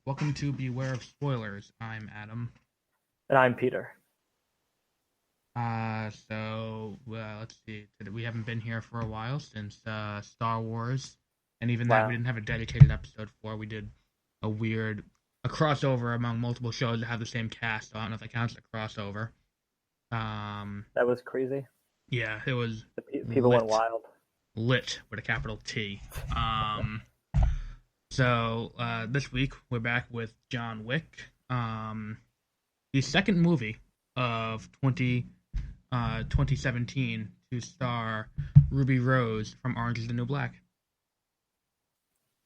Welcome to Beware of Spoilers. I'm Adam. And I'm Peter. Let's see. We haven't been here for a while since Star Wars, and even that we Wow. didn't have a dedicated episode for. We did a weird a crossover among multiple shows that have the same cast. So I don't know if that counts as a crossover. Um, That was crazy. yeah, it was People went lit, wild. lit with a capital T. Um, this week we're back with John Wick. The second movie of 2017 to star Ruby Rose from Orange is the New Black.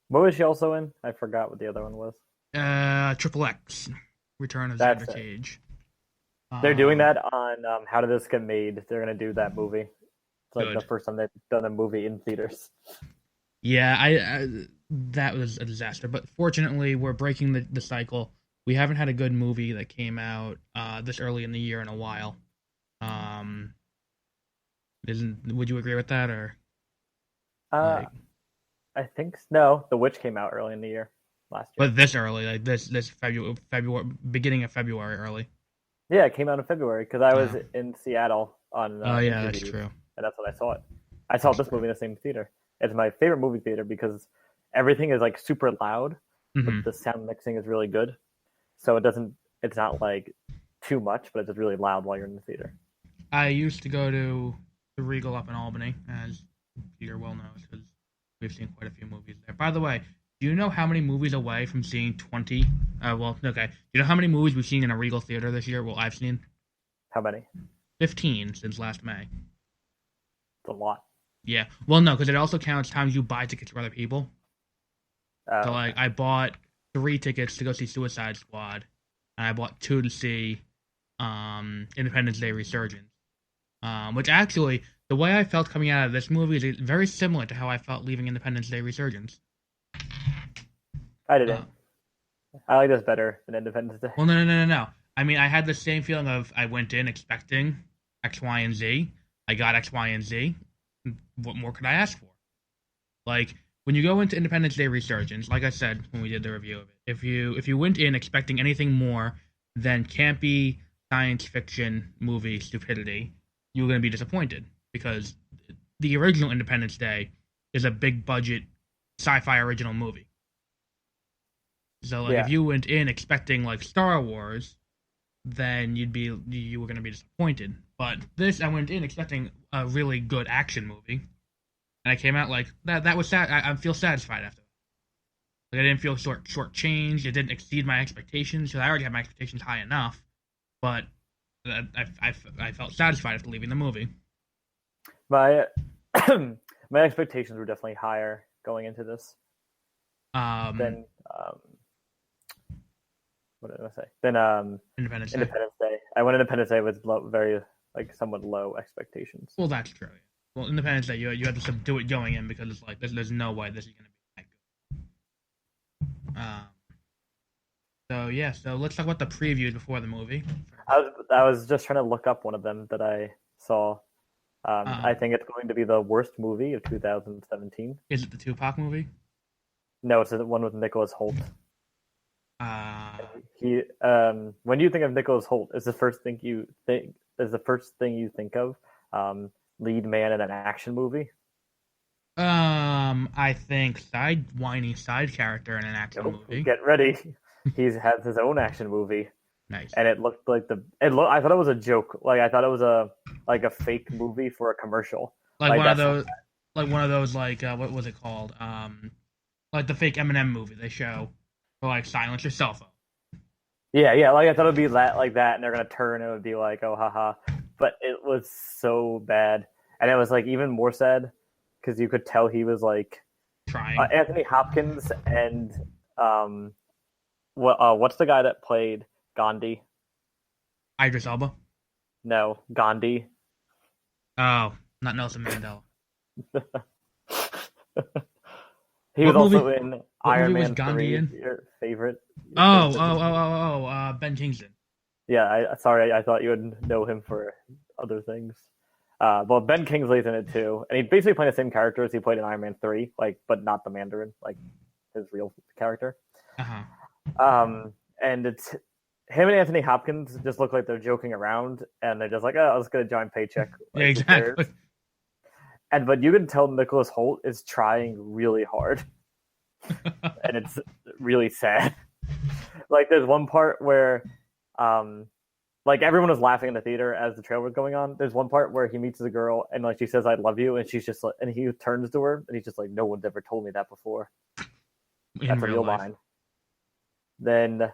What was she also in? I forgot what the other one was. Triple X, Return of That's Xander it. Cage. They're doing Um, that on How Did This Get Made? They're going to do that movie. It's like the Good. first time they've done a movie in theaters. Yeah, I that was a disaster. But fortunately, we're breaking the cycle. We haven't had a good movie that came out this early in the year in a while. Um, isn't Would you agree with that or Uh, like? I think no. The Witch came out early in the year last year. But this early, like this February, beginning of February early. Yeah, it came out in February because I was Oh, in Seattle on oh yeah, that's interviews, true. and that's when I saw it. I saw That's this true. movie in the same theater. It's my favorite movie theater because everything is like super loud, but Hmm. the sound mixing is really good. So it doesn't. It's not like too much, but it's just really loud while you're in the theater. I used to go to the Regal up in Albany, as Peter well knows, because we've seen quite a few movies there. By the way, do you know how many movies away from seeing 20? Okay. Do you know how many movies we've seen in a Regal theater this year? Well, I've seen How many? 15 since last May. It's a lot. Yeah. Well, no, because it also counts times you buy tickets for other people. So, Okay. like, I bought 3 tickets to go see Suicide Squad, and I bought two to see Independence Day Resurgence. Which actually, the way I felt coming out of this movie is very similar to how I felt leaving Independence Day Resurgence. I Uh, didn't. I like this better than Independence Day. well, no, no, no, no, no. I mean, I had the same feeling of I went in expecting X, Y, and Z. I got X, Y, and Z. What more could I ask for? Like when you go into Independence Day Resurgence, like I said when we did the review of it, if you went in expecting anything more than campy science fiction movie stupidity, you're going to be disappointed because the original Independence Day is a big budget sci-fi original movie. So like if Yeah, you went in expecting like Star Wars, then you were going to be disappointed. But this I went in expecting a really good action movie, and I came out like that. That was sad. I feel satisfied after that. Like I didn't feel short changed. It didn't exceed my expectations because I already had my expectations high enough. But I felt satisfied after leaving the movie. my my expectations were definitely higher going into this Um, than what did I say? Than Independence Day. Independence Day. I went Independence Day with very like somewhat low expectations. Well, that's true. Well, Independence Day, you had to subdue it going in because it's like there's no way this is gonna be that good. So yeah, so let's talk about the previews before the movie. I was just trying to look up one of them that I saw. I Um, think it's going to be the worst movie of 2017. is it the Tupac movie? No, it's the one with Nicholas Holt. Uh, He when you think of Nicholas Holt, is the first thing you think of lead man in an action movie? I think whiny side character in an action Nope. movie. Get ready. He has his own action movie, Nice. and it looked like I thought it was a joke. Like I thought it was a fake movie for a commercial. Like Like one of that's those, what was it called? Like the fake Eminem movie they show for like silence your cell phone. yeah, yeah. Like I thought it'd be like that, and they're gonna turn and it would be like, oh, haha. But it was so bad, and it was like even more sad because you could tell he was like Trying. Anthony Hopkins and um, what's the guy that played Gandhi? Idris Elba. No, Gandhi. Oh, not Nelson Mandela. He was What movie? also in What movie Iron was Man Gandhi 3. in? Your favorite? Oh, oh, oh, oh, oh, Ben Kingston. Yeah, sorry, I thought you would know him for other things. Well, Ben Kingsley's in it too, and he's basically playing the same character as he played in Iron Man 3, like, but not the Mandarin, like his real character. Uh huh. And it's him and Anthony Hopkins just look like they're joking around, and they're just like, "Oh, let's get a giant paycheck." Yeah, Like, who cares? exactly. But you can tell Nicholas Hoult is trying really hard, and it's really sad. Like, there's one part where, like, everyone was laughing in the theater as the trailer was going on. There's one part where he meets the girl, and like she says, "I love you," and she's just like, and he turns to her, and he's just like, "No one's ever told me that before." That's a real line. Then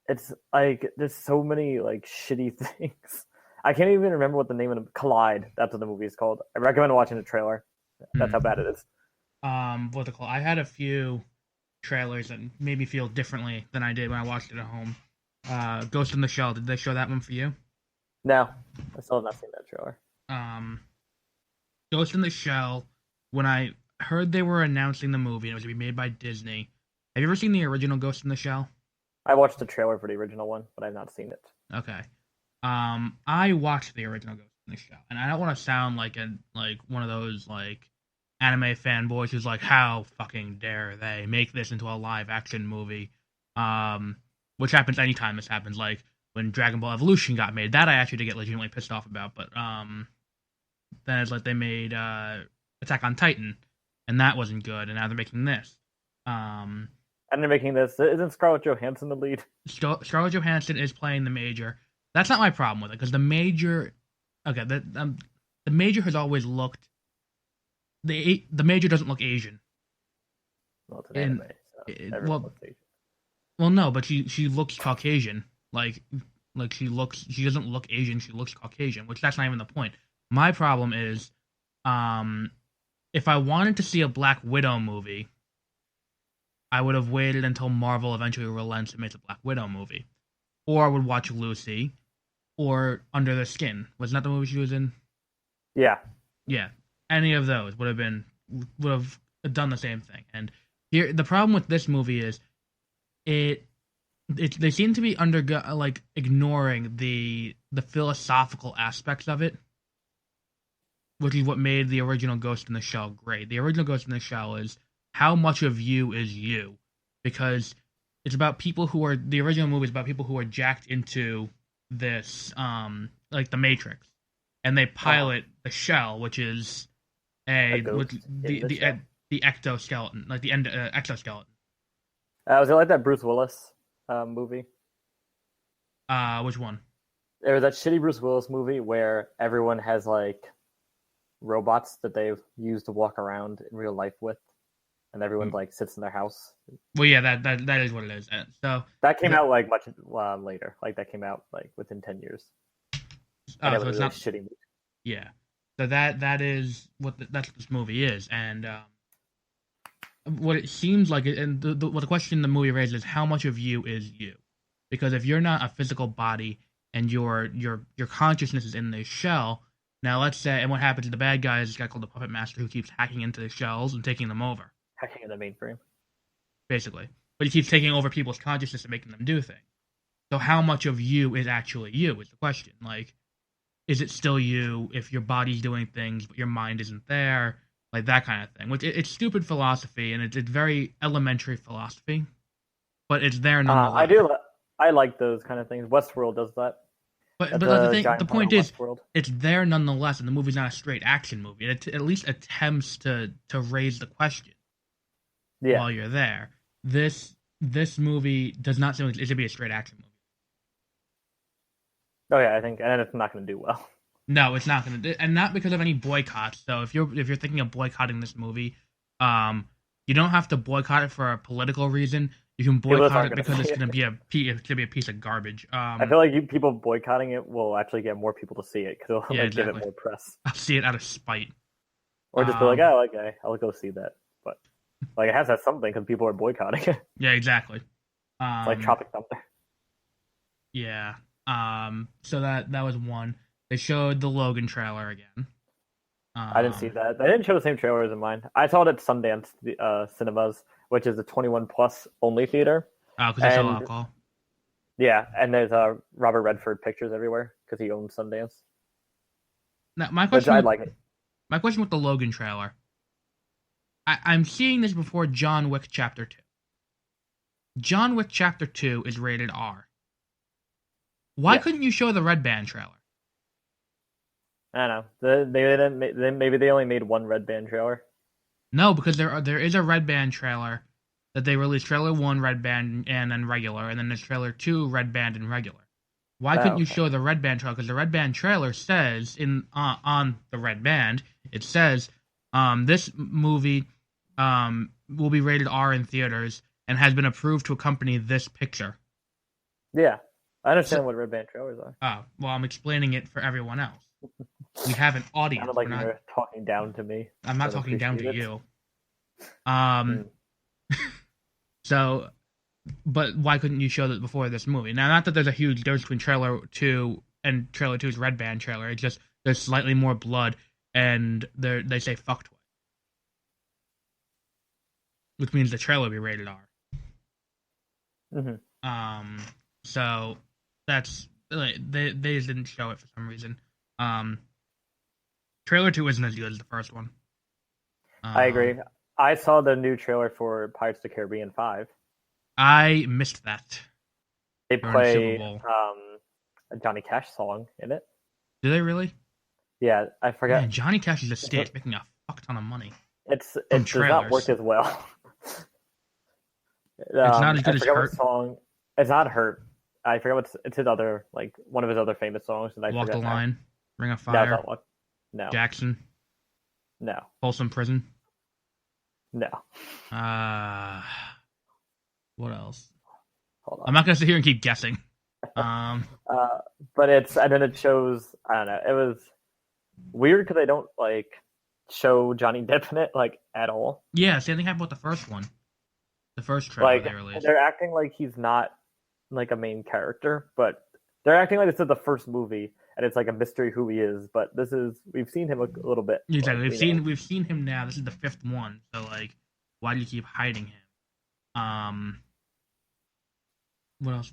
it's like there's so many like shitty things. I can't even remember what the name of the Collide. That's what the movie is called. I recommend watching the trailer. That's how bad it is. What's it called? I had a few trailers that made me feel differently than I did when I watched it at home. Ghost in the Shell. Did they show that one for you? No, I still have not seen that trailer. Ghost in the Shell. When I heard they were announcing the movie and it was going to be made by Disney, have you ever seen the original Ghost in the Shell? I watched the trailer for the original one, but I've not seen it. Okay. I watched the original Ghost in the Shell, and I don't want to sound like one of those like anime fanboys who's like, how fucking dare they make this into a live action movie? Which happens anytime this happens, like when Dragon Ball Evolution got made. That I actually did get legitimately pissed off about, but then it's like they made Attack on Titan, and that wasn't good, and now they're making this. And they're making this. Isn't Scarlett Johansson the lead? Scarlett Johansson is playing the Major. That's not my problem with it, because the Major, okay, the Major has always looked. The Major doesn't look Asian. Well, it's an anime, so everyone looks Asian. Well, no, but she looks Caucasian. Like she doesn't look Asian. She looks Caucasian, which that's not even the point. My problem is, if I wanted to see a Black Widow movie, I would have waited until Marvel eventually relents and makes a Black Widow movie, or I would watch Lucy, or Under the Skin. Wasn't that the movie she was in? Yeah. Yeah. Any of those would have done the same thing. And here, the problem with this movie is, they seem to be ignoring the philosophical aspects of it, which is what made the original Ghost in the Shell great. The original Ghost in the Shell is how much of you is you, because it's about people who are, the original movie is about people who are jacked into this like the Matrix, and they pilot the shell, which is the exoskeleton, like the exoskeleton. Was it like that Bruce Willis movie? Which one? There was that shitty Bruce Willis movie where everyone has like robots that they've used to walk around in real life with, and everyone like sits in their house. Well, yeah, that is what it is. So that came out like much later. Like that came out like within 10 years. Oh, so it's really not shitty movie. Yeah. So that is what that's what this movie is, and what it seems like, and what the question the movie raises is, how much of you is you? Because if you're not a physical body and your consciousness is in this shell, now let's say, and what happens to the bad guy is this guy called the Puppet Master who keeps hacking into the shells and taking them over. Hacking in the mainframe. Basically. But he keeps taking over people's consciousness and making them do things. So how much of you is actually you is the question. Like, is it still you if your body's doing things but your mind isn't there? Like that kind of thing. Which it's stupid philosophy, and it's very elementary philosophy, but it's there nonetheless. I like those kind of things. Westworld does that. But the point is, it's there nonetheless, and the movie's not a straight action movie. It at least attempts to raise the question while you're there. This movie does not seem like it should be a straight action movie. Oh yeah, I think, and it's not going to do well. No, it's not going to, and not because of any boycotts. So if you're thinking of boycotting this movie, you don't have to boycott it for a political reason. You can boycott it because it's going to be a piece of garbage. I feel like people boycotting it will actually get more people to see it because it'll give it more press. I'll see it out of spite, or just be like, oh, okay, I'll go see that. But like, it has to have something because people are boycotting it. Yeah, exactly. Like Tropic Thunder. Yeah. So that was one. They showed the Logan trailer again. I didn't see that. They didn't show the same trailer as in mine. I saw it at Sundance Cinemas, which is a 21+ only theater. Oh, because they sell alcohol. Yeah, and there's Robert Redford pictures everywhere because he owns Sundance. Now, my question. I like it. My question with the Logan trailer. I'm seeing this before John Wick Chapter 2. John Wick Chapter 2 is rated R. Why Yeah. couldn't you show the Red Band trailer? I don't know. Maybe they only made one Red Band trailer. No, because there is a Red Band trailer that they released. Trailer 1 Red Band and then regular, and then there's Trailer 2 Red Band and regular. Why couldn't you Okay. show the Red Band trailer? Because the Red Band trailer says on the Red Band, it says this movie will be rated R in theaters and has been approved to accompany this picture. Yeah, I understand what Red Band trailers are. Well, I'm explaining it for everyone else. We have an audience. Sounded like you're talking down to me. I'm not talking down to it. you. So, but why couldn't you show that before this movie? Now, not that there's a huge difference between trailer 2 and trailer 2's Red Band trailer. It's just there's slightly more blood, and they say fuck twice, which means the trailer will be rated R. Mm-hmm. So that's they just didn't show it for some reason. Trailer 2 isn't as good as the first one. I agree. I saw the new trailer for Pirates of the Caribbean 5. I missed that. They During the Super play Bowl. a Johnny Cash song in it. Do they really? Yeah, I forgot. Man, Johnny Cash is a stage making a fuck ton of money. It does not work as well. It's not as good as Hurt. Song. It's not Hurt. I forget it's his other, like, one of his other famous songs. And I Walk the forget Line, Ring of No, Fire, it's not one. No. Jackson, No. Folsom Prison. No. What else? Hold on. I'm not gonna sit here and keep guessing. But and then it shows, I don't know, it was weird because they don't, like, show Johnny Depp in it, like, at all. Yeah, same thing happened with the first one. The first trailer Like, they released. they're acting like he's not, like, a main character, but they're acting like this is the first movie, and it's like a mystery who he is, but we've seen him a little bit. Exactly. Like, We've seen him now. This is the 5th one. So, like, why do you keep hiding him? What else?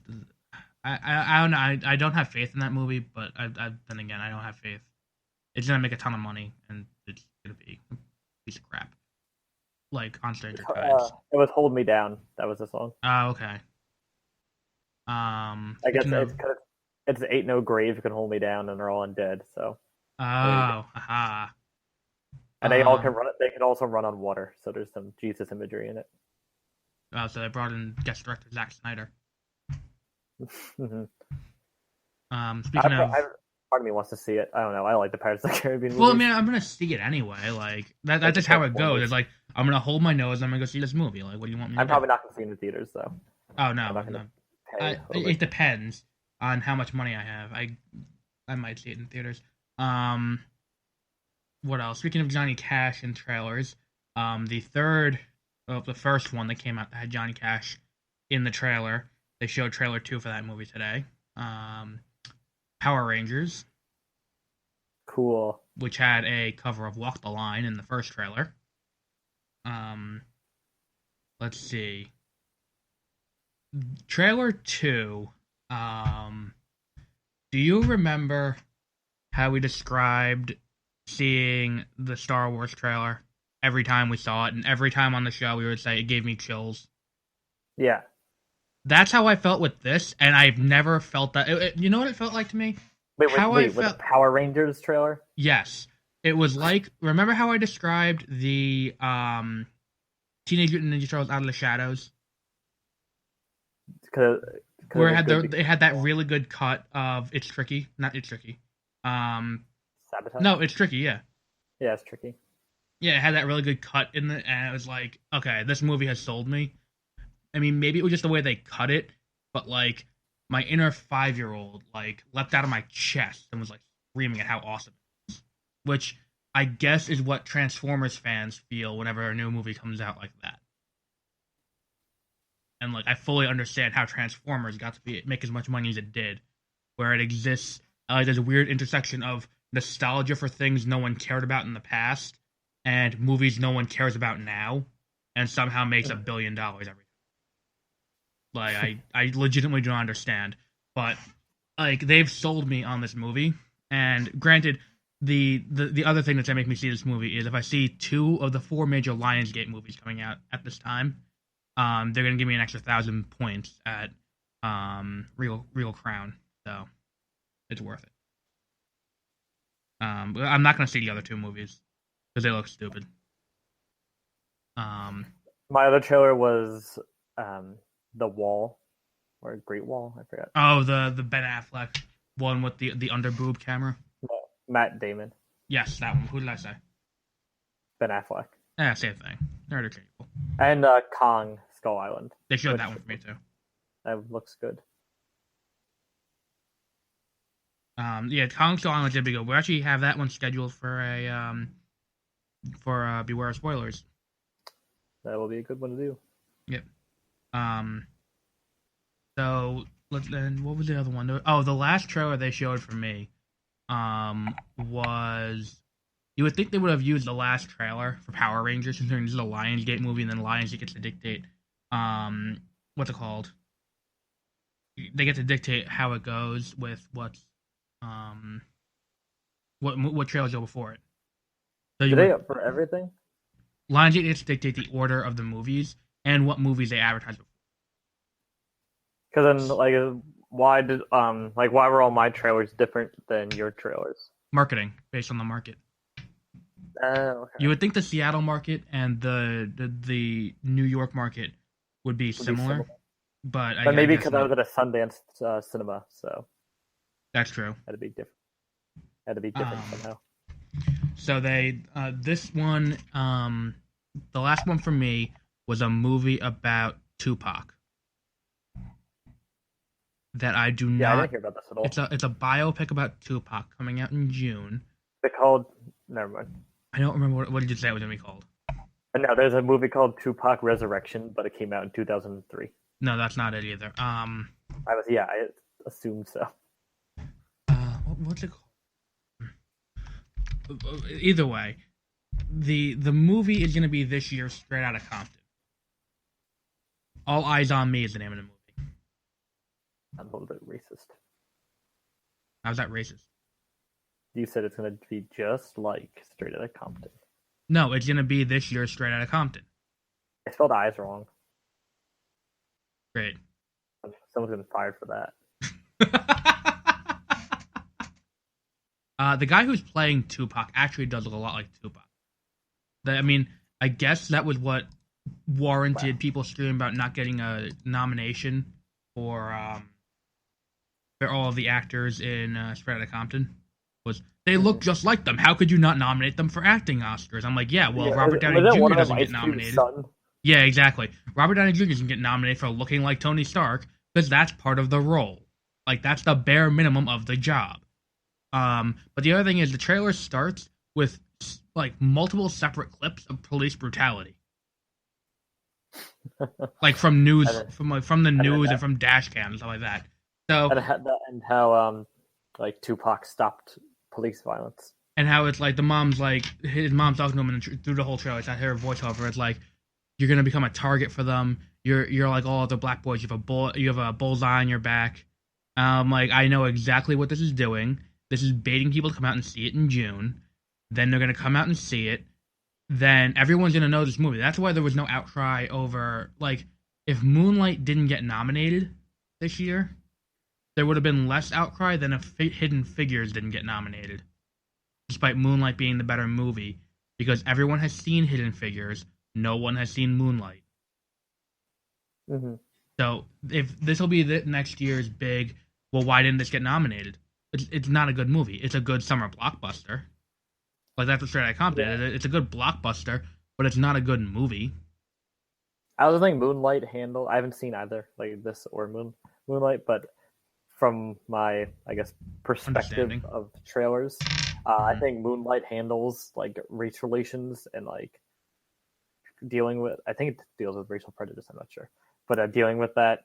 I don't know. I don't have faith in that movie, but then again, I don't have faith. It's gonna make a ton of money, and it's gonna be a piece of crap. Like on Stranger Tides. It was "Hold Me Down." That was the song. Oh, okay. I guess it's "Ain't No Grave Can Hold Me Down," and they're all undead. So. Oh, aha. And they all can run. They can also run on water. So there's some Jesus imagery in it. Oh, so they brought in guest director Zack Snyder. Mm-hmm. Speaking of, part of me wants to see it. I don't know. I like the Pirates of the Caribbean. Well, movies. I mean, I'm gonna see it anyway. Like that's just how it goes. It's like I'm gonna hold my nose. And I'm gonna go see this movie. Like, what do you want me to do? I'm probably not gonna see it in the theaters though. Oh no, I'm not no. gonna pay It depends on how much money I have. I might see it in theaters. What else? Speaking of Johnny Cash and trailers, the first one that came out that had Johnny Cash in the trailer. They showed trailer 2 for that movie today. Power Rangers. Cool. Which had a cover of Walk the Line in the first trailer. Let's see. Trailer 2. Do you remember how we described seeing the Star Wars trailer every time we saw it, and every time on the show we would say it gave me chills? Yeah. That's how I felt with this, and I've never felt that. You know what it felt like to me? Wait, with the Power Rangers trailer? Yes. It was like, remember how I described the Teenage Mutant Ninja Turtles Out of the Shadows? Where it had that really good cut of It's Tricky. Not It's Tricky. Sabotage? No, It's Tricky, yeah. Yeah, it's tricky. Yeah, it had that really good cut in it, and it was like, okay, this movie has sold me. I mean, maybe it was just the way they cut it, but, like, my inner 5-year-old, like, leapt out of my chest and was, like, screaming at how awesome it is. Which I guess is what Transformers fans feel whenever a new movie comes out like that. And, like, I fully understand how Transformers got to make as much money as it did, where it exists, there's a weird intersection of nostalgia for things no one cared about in the past, and movies no one cares about now, and somehow makes $1 billion every time. Like, I legitimately don't understand. But, like, they've sold me on this movie. And granted, the other thing that's going to make me see this movie is if I see 2 of the 4 major Lionsgate movies coming out at this time, they're gonna give me an extra 1,000 points at Real Crown, so it's worth it. But I'm not gonna see the other two movies because they look stupid. My other trailer was The Wall or Great Wall. I forgot. Oh, the Ben Affleck one with the underboob camera. No, Matt Damon. Yes, that one. Who did I say? Ben Affleck. Yeah, same thing. They're interchangeable. And Kong Skull Island. They showed that one for me too. That looks good. Yeah, Kong Skull Island did be good. We actually have that one scheduled for Beware of Spoilers. That will be a good one to do. Yep. So then what was the other one? Oh, the last trailer they showed for me, was, you would think they would have used the last trailer for Power Rangers, considering this is a Lionsgate movie, and then Lionsgate gets to dictate, what's it called? They get to dictate how it goes with what trailers go before it. So Do they for everything? Lionsgate gets to dictate the order of the movies and what movies they advertise before. Because then, like, why were all my trailers different than your trailers? Marketing, based on the market. Okay. You would think the Seattle market and the New York market would be similar, but maybe because I was at a Sundance cinema, so that's true. Had to be different. Had to be different somehow. So they this one, the last one for me was a movie about Tupac that I do not. Yeah, I didn't hear about this at all. It's a biopic about Tupac coming out in June. It's called. Never mind. I don't remember what did you say it was gonna be called. No, there's a movie called Tupac Resurrection, but it came out in 2003. No, that's not it either. I assumed so. What's it called? Either way, the movie is gonna be this year, Straight Outta Compton. All Eyes on Me is the name of the movie. I'm a little bit racist. How's that racist? You said it's going to be just like Straight Outta Compton. No, it's going to be this year, Straight Outta Compton. I spelled eyes wrong. Great. Someone's getting fired for that. The guy who's playing Tupac actually does look a lot like Tupac. I guess that was what warranted people screaming about not getting a nomination for all of the actors in Straight Outta Compton. Was they look just like them? How could you not nominate them for acting Oscars? I'm like, Robert Downey Jr. doesn't get nominated. Yeah, exactly. Robert Downey Jr. doesn't get nominated for looking like Tony Stark because that's part of the role. Like, that's the bare minimum of the job. But the other thing is the trailer starts with like multiple separate clips of police brutality, like from news, from the news and from dash cams and stuff like that. So and how like Tupac stopped police violence, and how it's like his mom's talking to him and through the whole trailer. It's not her voiceover. It's like, you're gonna become a target for them. You're like all the black boys. You have a bullseye on your back. Like, I know exactly what this is doing. This is baiting people to come out and see it in June. Then they're gonna come out and see it. Then everyone's gonna know this movie. That's why there was no outcry over, like, if Moonlight didn't get nominated this year, there would have been less outcry than if Hidden Figures didn't get nominated, despite Moonlight being the better movie, because everyone has seen Hidden Figures, no one has seen Moonlight. Mm-hmm. So if this will be the next year's big, well, why didn't this get nominated? It's not a good movie. It's a good summer blockbuster. Like, that's what Straight Outta Compton is. It's a good blockbuster, but it's not a good movie. I was thinking Moonlight handle. I haven't seen either, like this or Moonlight, but from my, I guess, perspective of trailers, I think Moonlight handles like race relations and like dealing with. I think it deals with racial prejudice. I'm not sure, but dealing with that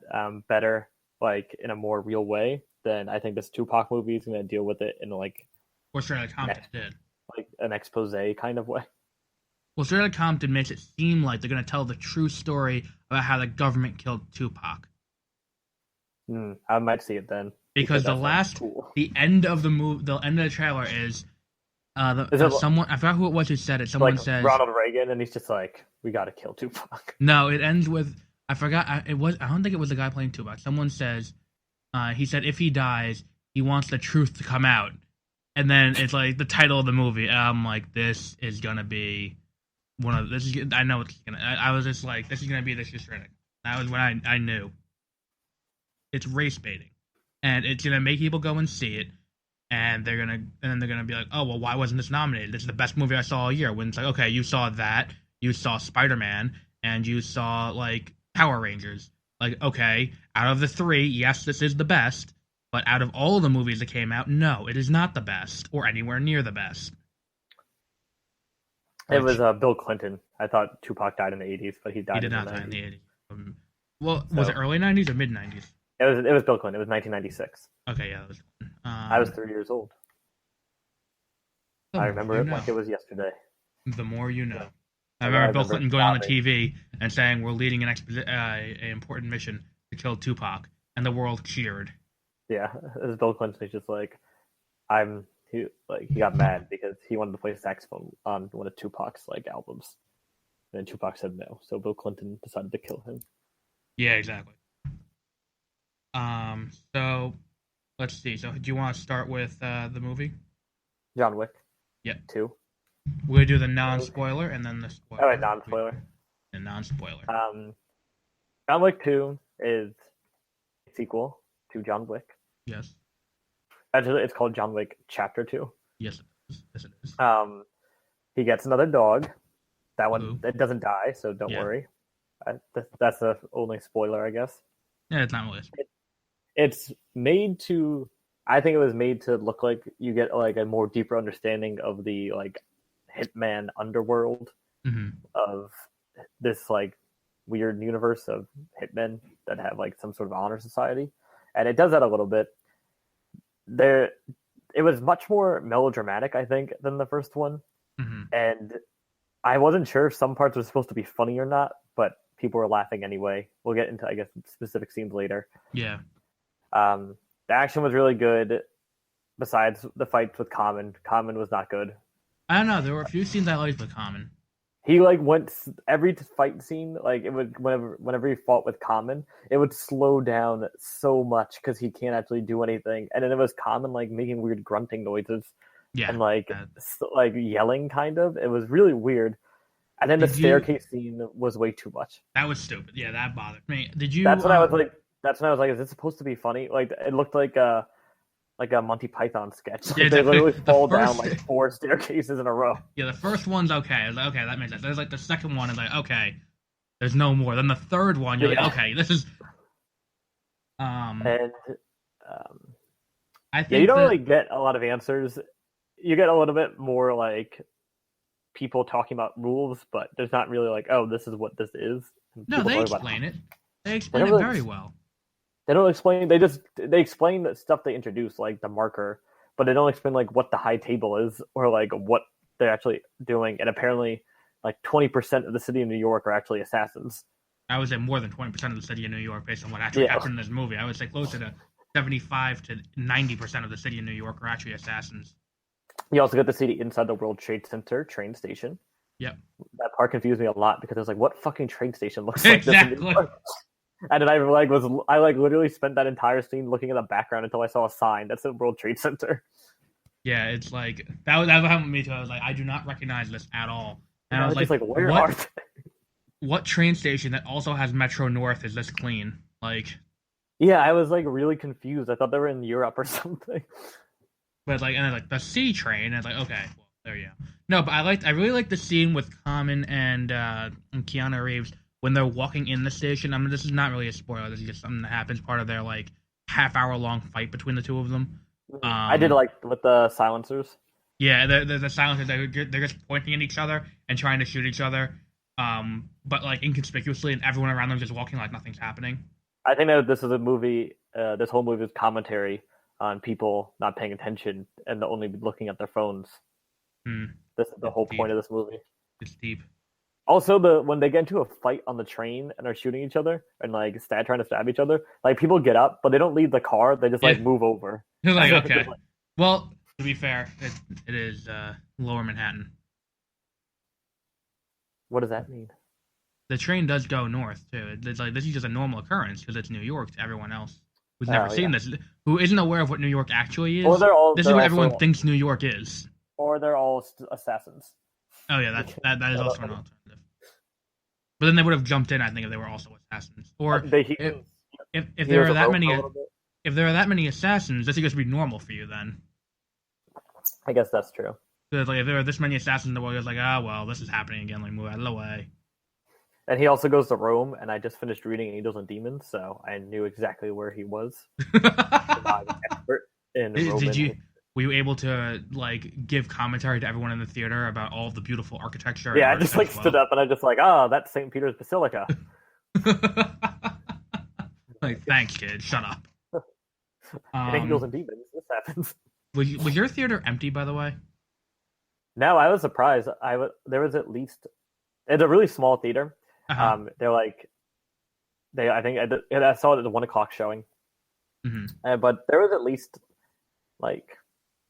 better, like in a more real way than I think this Tupac movie is going to deal with it in like. Or Straight Outta Compton did. Like an expose kind of way. Well, Straight Outta Compton makes it seem like they're going to tell the true story about how the government killed Tupac. I might see it then. Because the end of the movie, the end of the trailer is someone, I forgot who it was who said it. Someone like says Ronald Reagan, and he's just like, "We got to kill Tupac." No, it ends with I forgot. I don't think it was the guy playing Tupac. Someone says, he said if he dies, he wants the truth to come out, and then it's like the title of the movie. And I'm like, this is gonna be one of this. I know it's gonna. I was just like, this is gonna be the schizophrenic. That was when I knew. It's race baiting, and it's gonna make people go and see it, and then they're gonna be like, oh well, why wasn't this nominated? This is the best movie I saw all year. When it's like, okay, you saw that, you saw Spider-Man, and you saw like Power Rangers. Like, okay, out of the three, yes, this is the best, but out of all the movies that came out, no, it is not the best or anywhere near the best. It was Bill Clinton. I thought Tupac died in the 80s, but he died. He did not die in the 80s. Well, was it early 90s or mid 90s? It was Bill Clinton. It was 1996. Okay, yeah, that was. I was 3 years old. I remember it like it was yesterday. The more you know. I remember Bill Clinton going on the TV and saying, "We're leading an important mission to kill Tupac," and the world cheered. Yeah, it was Bill Clinton. He's just like, he got mad because he wanted to play saxophone on one of Tupac's like albums, and Tupac said no, so Bill Clinton decided to kill him. Yeah, exactly. So let's see. So, do you want to start with the movie? John Wick. Yeah. 2. We're gonna do the non-spoiler and then the spoiler. All right, non-spoiler. The non-spoiler. John Wick 2 is a sequel to John Wick. Yes. Actually, it's called John Wick Chapter 2. Yes, it is. Yes, it is. He gets another dog. That one, it doesn't die, so don't worry. That's the only spoiler, I guess. Yeah, it's not really. It's made to. I think it was made to look like you get like a more deeper understanding of the like hitman underworld of this like weird universe of hitmen that have like some sort of honor society, and it does that a little bit. It was much more melodramatic, I think, than the first one, and I wasn't sure if some parts were supposed to be funny or not, but people were laughing anyway. We'll get into, I guess, specific scenes later. Yeah. The action was really good. Besides the fights with Common was not good. I don't know. There were a few scenes I liked with Common. He like went every fight scene, like it would whenever he fought with Common, it would slow down so much because he can't actually do anything, and then it was Common like making weird grunting noises, and like yelling kind of. It was really weird. And then the staircase scene was way too much. That was stupid. Yeah, that bothered me. Did you? That's when I was like. Is it supposed to be funny? Like it looked like a Monty Python sketch. Like, they literally fall down like 4 staircases in a row. Yeah, the first one's okay. I was like, okay, that makes sense. There's like the second one is like, okay, there's no more. Then the third one, you're like, okay, this is. I think you don't really get a lot of answers. You get a little bit more like people talking about rules, but there's not really like, oh, this is what this is. No, they explain it. They explain it very well. They don't explain. They explain the stuff they introduce, like the marker, but they don't explain like what the high table is or like what they're actually doing. And apparently, like 20% of the city of New York are actually assassins. I would say more than 20% of the city of New York, based on what actually happened in this movie. I would say closer to 75 to 90% of the city of New York are actually assassins. You also get to see the inside the World Trade Center train station. Yep. That part confused me a lot because I was like, "What fucking train station looks like exactly. this?" In New York? And then I literally spent that entire scene looking at the background until I saw a sign that said World Trade Center. Yeah, it's like that happened with me too. I was like, I do not recognize this at all. And I was like, where are they? What train station that also has Metro North is this clean? Like, yeah, I was like really confused. I thought they were in Europe or something. But like, and then like the C train, and it's like, okay, well, there you go. No, but I really like the scene with Common and Keanu Reeves when they're walking in the station. I mean, this is not really a spoiler. This is just something that happens, part of their like half-hour-long fight between the two of them. I did like with the silencers. Yeah, the silencers, they're just pointing at each other and trying to shoot each other, but like inconspicuously, and everyone around them just walking like nothing's happening. I think that this is a movie. This whole movie is commentary on people not paying attention and only looking at their phones. This is the whole point of this movie. It's deep. Also, when they get into a fight on the train and are shooting each other and like trying to stab each other, like people get up, but they don't leave the car. They just like move over. You're like, okay. Well, to be fair, it is Lower Manhattan. What does that mean? The train does go north too. It's like this is just a normal occurrence because it's New York to everyone else who's never Oh seen yeah. this, who isn't aware of what New York actually Or is. This is they're what everyone also thinks New York is. assassins. Oh yeah, that is also an alternative. But then they would have jumped in, I think, if they were also assassins. Or if if He there was are a that rogue many for a little bit. if there are that many assassins, this is going to be normal for you then. I guess that's true. Because like if there are this many assassins in the world, it's like, ah, well, this is happening again. Like, move out of the way. And he also goes to Rome, and I just finished reading Angels and Demons, so I knew exactly where he was. I'm an expert in Roman. Did you? Were you able to like give commentary to everyone in the theater about all of the beautiful architecture? Yeah, I just like stood up and I just like, oh, that's St. Peter's Basilica. Like, thanks, kid. Shut up. Angels and Demons. This happens. Was your theater empty, by the way? No, I was surprised. There was at least. It's a really small theater. They're like, I think I saw it at the 1:00 showing. Mm-hmm. But there was at least like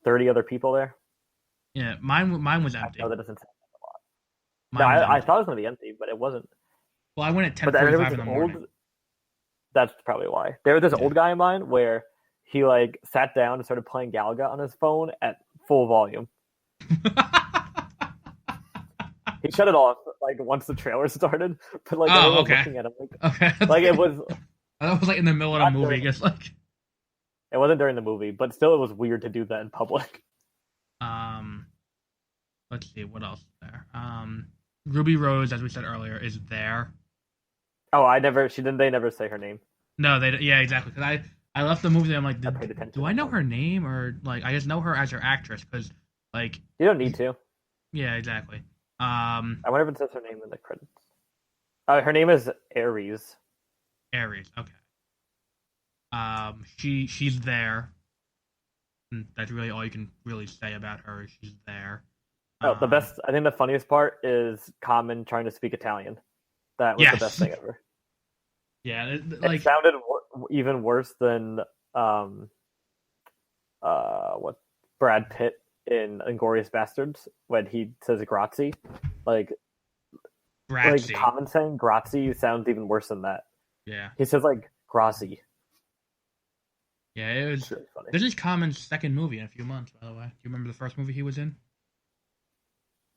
30 other people there. Yeah, mine was empty. I know that doesn't sound like a lot. No, I thought it was gonna be empty, but it wasn't. Well, I went at 10:45 in the morning. That's probably why. There was this old guy of mine where he like sat down and started playing Galaga on his phone at full volume. He shut it off like once the trailer started, but like everyone was looking at him like it was. That was like in the middle of the movie, I guess. Like it wasn't during the movie, but still, it was weird to do that in public. Let's see what else is there. Ruby Rose, as we said earlier, is there. Oh, they never say her name. No, yeah, exactly. Because I left the movie. I'm like, do I know her name or like I just know her as her actress? Because like you don't need to. Yeah, exactly. I wonder if it says her name in the credits. Her name is Ares. Ares, okay. She's there. And that's really all you can really say about her. She's there. Oh, I think the funniest part is Common trying to speak Italian. That was the best thing ever. Yeah, it sounded even worse than what Brad Pitt in Inglourious Bastards when he says grazie. Like Common saying grazie sounds even worse than that. Yeah. He says like grazie. Yeah, it was really funny. This is Common's second movie in a few months, by the way. Do you remember the first movie he was in?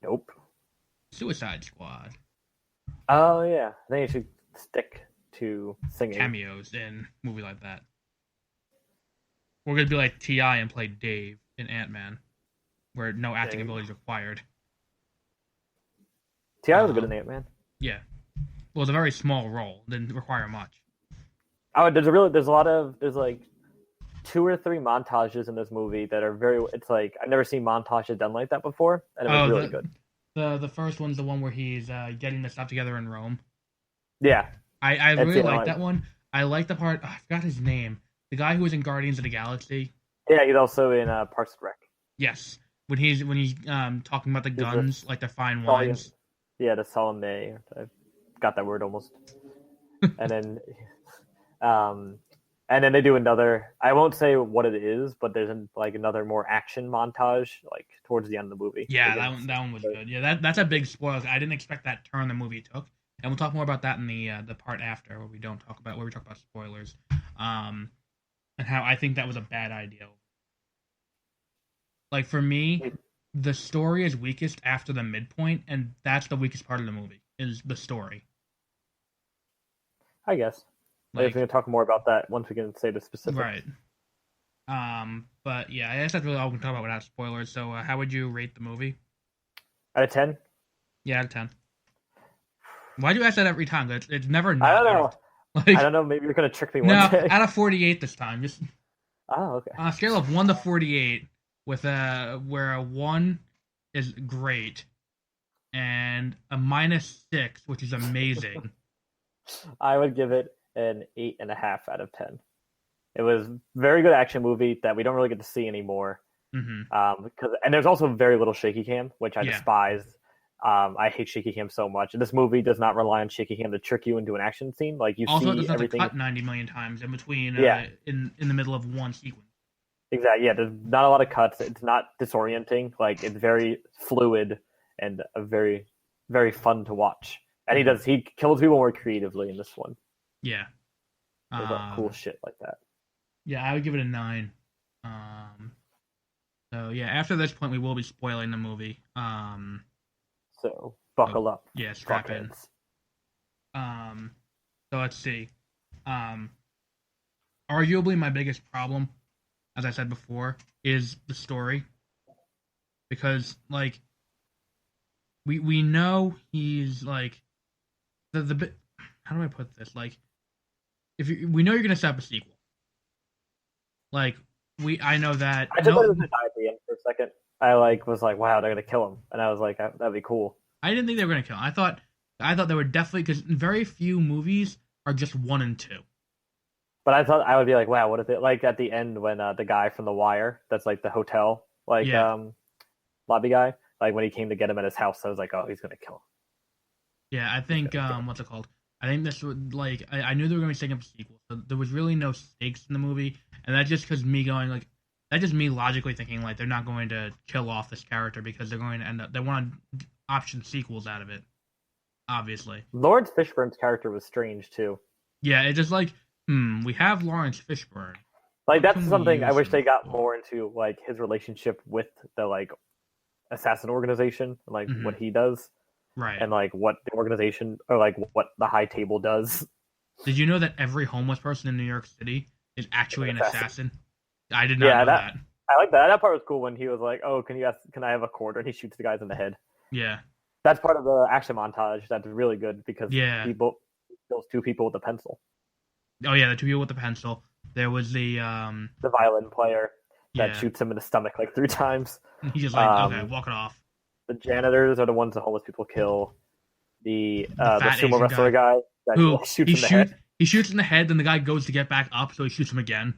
Nope. Suicide Squad. Oh yeah, I think you should stick to singing. Cameos in a movie like that. We're gonna be like T.I. and play Dave in Ant-Man, where no acting ability is required. T.I. was good in Ant-Man. Yeah. Well, it's a very small role. Didn't require much. Oh, there's like 2 or 3 montages in this movie that are it's like I've never seen montages done like that before, and it was really good. The first one's the one where he's getting the stuff together in Rome. Yeah. I really like that one. I like the part. I forgot his name. The guy who was in Guardians of the Galaxy. Yeah, he's also in Parks and Rec. Yes, when he's talking about the guns, like the fine wines. Yeah, the Salome. I got that word almost. And then they do another. I won't say what it is, but there's another more action montage like towards the end of the movie. Yeah, that one was good. Yeah, that's a big spoiler. I didn't expect that turn the movie took, and we'll talk more about that in the part after where we talk about spoilers, and how I think that was a bad idea. Like for me, the story is weakest after the midpoint, and that's the weakest part of the movie is the story. I guess. Like, if we're gonna talk more about that once we can say the specifics. Right. But yeah, I guess that's really all we can talk about without spoilers. So, how would you rate the movie? Out of 10? Yeah, out of 10. Why do you ask that every time? It's never. I don't know. I don't know. Maybe you're gonna trick me one day. Out of 48 this time. Just. Oh, okay. On a scale of 1 to 48, where a 1 is great, and a -6, which is amazing. I would give it an 8.5 out of 10. It was a very good action movie that we don't really get to see anymore. Mm-hmm. And there's also very little shaky cam, which I despise. I hate shaky cam so much. And this movie does not rely on shaky cam to trick you into an action scene. Like you also, see it doesn't everything. Cut 90 million times in between. In the middle of one sequence. Exactly. Yeah, there's not a lot of cuts. It's not disorienting. Like it's very fluid and a very, very fun to watch. And he kills people more creatively in this one. Yeah. There's cool shit like that. Yeah, I would give it a 9. So yeah, after this point, we will be spoiling the movie. So buckle up. Yeah, strap in. So let's see. Arguably, my biggest problem, as I said before, is the story, because like we know he's like the bit. How do I put this? Like, we know you're gonna set up a sequel. Like I know that. I just thought it was gonna die at the end for a second. I was like, wow, they're gonna kill him, and I was like, that'd be cool. I didn't think they were gonna kill him. I thought they were definitely, because very few movies are just 1 and 2. But I thought I would be like, wow, what if it, like at the end when the guy from The Wire, that's like the hotel, lobby guy, like when he came to get him at his house, I was like, oh, he's gonna kill him. Yeah, I think what's it called? I think this would like I knew they were gonna be setting up a sequel, so there was really no stakes in the movie, and that's just because me going like that's just me logically thinking like they're not going to kill off this character because they're going to end up they want to option sequels out of it, obviously. Lawrence Fishburne's character was strange too. Yeah, it's just like we have Lawrence Fishburne. Like that's something I wish they got more into, like his relationship with the like assassin organization, like what he does. Right. And like what the organization or like what the High Table does. Did you know that every homeless person in New York City is actually an assassin? I did not know that. I like that. That part was cool when he was like, "Oh, can I have a quarter?" And he shoots the guys in the head. Yeah. That's part of the action montage. That's really good because he kills 2 people with a pencil. Oh yeah, the 2 people with the pencil. There was the violin player that shoots him in the stomach like 3 times. He's just like, okay, walk it off. The janitors are the ones that homeless people kill. The sumo wrestler guy that shoots in the head. He shoots in the head, then the guy goes to get back up, so he shoots him again.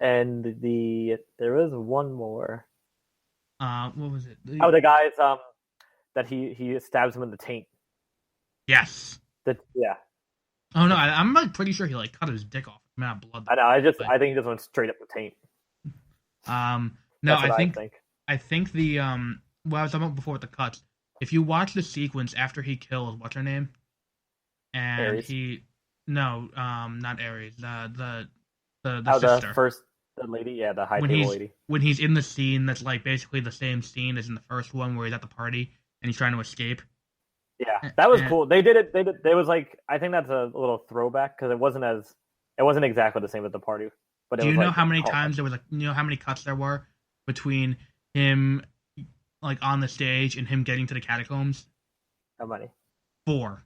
And there is one more. What was it? The guy's that he stabs him in the taint. Yes. Yeah. Oh no, I'm like pretty sure he like cut his dick off. I'm out of blood. I know. I think he just went straight up the taint. No, I think the what I was talking about before with the cuts. If you watch the sequence after he kills what's her name, and Ares. not Ares, the sister. The first lady, the High Table lady. When he's in the scene that's like basically the same scene as in the first one where he's at the party and he's trying to escape. Yeah, that was cool. They did it. They was like, I think that's a little throwback because it wasn't exactly the same at the party. But do you know how many times there was like, you know how many cuts there were between him like on the stage and him getting to the catacombs? How many? 4.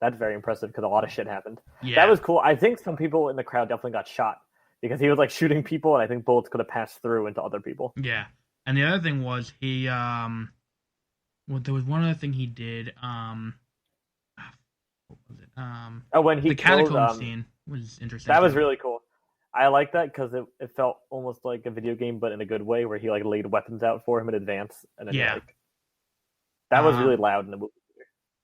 That's very impressive because a lot of shit happened. Yeah, that was cool. I think some people in the crowd definitely got shot because he was like shooting people, and I think bullets could have passed through into other people. Yeah, and the other thing was he well, there was one other thing he did. What was it? When he the catacomb scene was interesting. That was really cool. I like that because it felt almost like a video game, but in a good way, where he like laid weapons out for him in advance, and then that was really loud in the movie.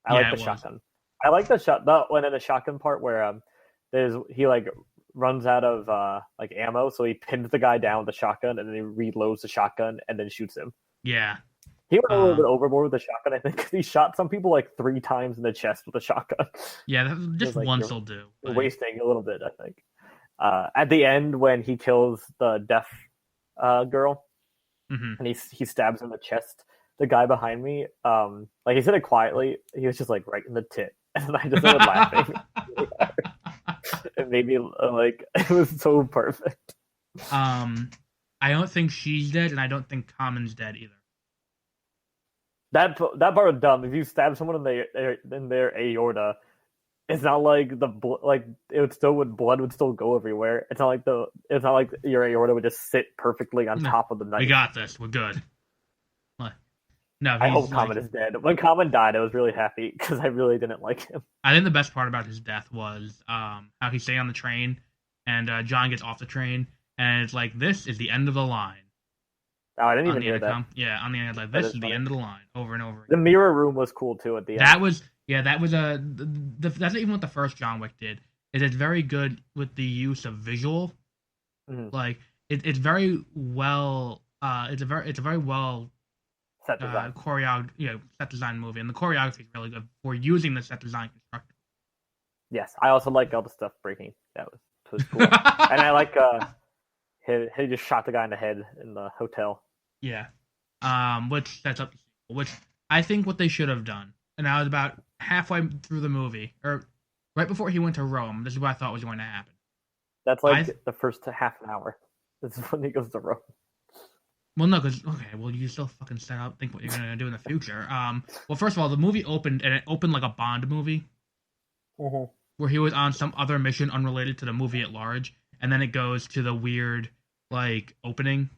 I like the shotgun. I like the when in the shotgun part where he like runs out of like ammo, so he pins the guy down with the shotgun, and then he reloads the shotgun and then shoots him. Yeah. He went a little bit overboard with the shotgun, I think, because he shot some people like 3 times in the chest with a shotgun. Yeah, just like, once will do. Wasting a little bit, I think. At the end, when he kills the deaf girl, and he stabs in the chest, the guy behind me, like he said it quietly, he was just like right in the tit, and I just started laughing. It made me like it was so perfect. I don't think she's dead, and I don't think Common's dead either. That part was dumb. If you stab someone in their aorta, it's not like blood would still go everywhere. It's not like your aorta would just sit perfectly on top of the knife. We got this. We're good. No, I hope Common is dead. When Common died, I was really happy because I really didn't like him. I think the best part about his death was how he's staying on the train, and John gets off the train, and it's like, this is the end of the line. Oh, I didn't even hear that. Yeah, on the end, like, this is the end of the line, over and over again. The mirror room was cool too at the end. That was that's not even what the first John Wick did. It's very good with the use of visual. Like it's very well. It's a very well Set design. set design movie, and the choreography is really good for using the set design constructor. Yes, I also like all the stuff breaking. That was cool, and I like he just shot the guy in the head in the hotel. Yeah, which sets up the sequel. Which I think what they should have done, and I was about halfway through the movie, or right before he went to Rome. This is what I thought was going to happen. That's like the first half an hour. This is when he goes to Rome. Well, no, because you still fucking set up, think what you're gonna do in the future. Well, first of all, the movie opened, and it opened like a Bond movie, where he was on some other mission unrelated to the movie at large, and then it goes to the weird like opening.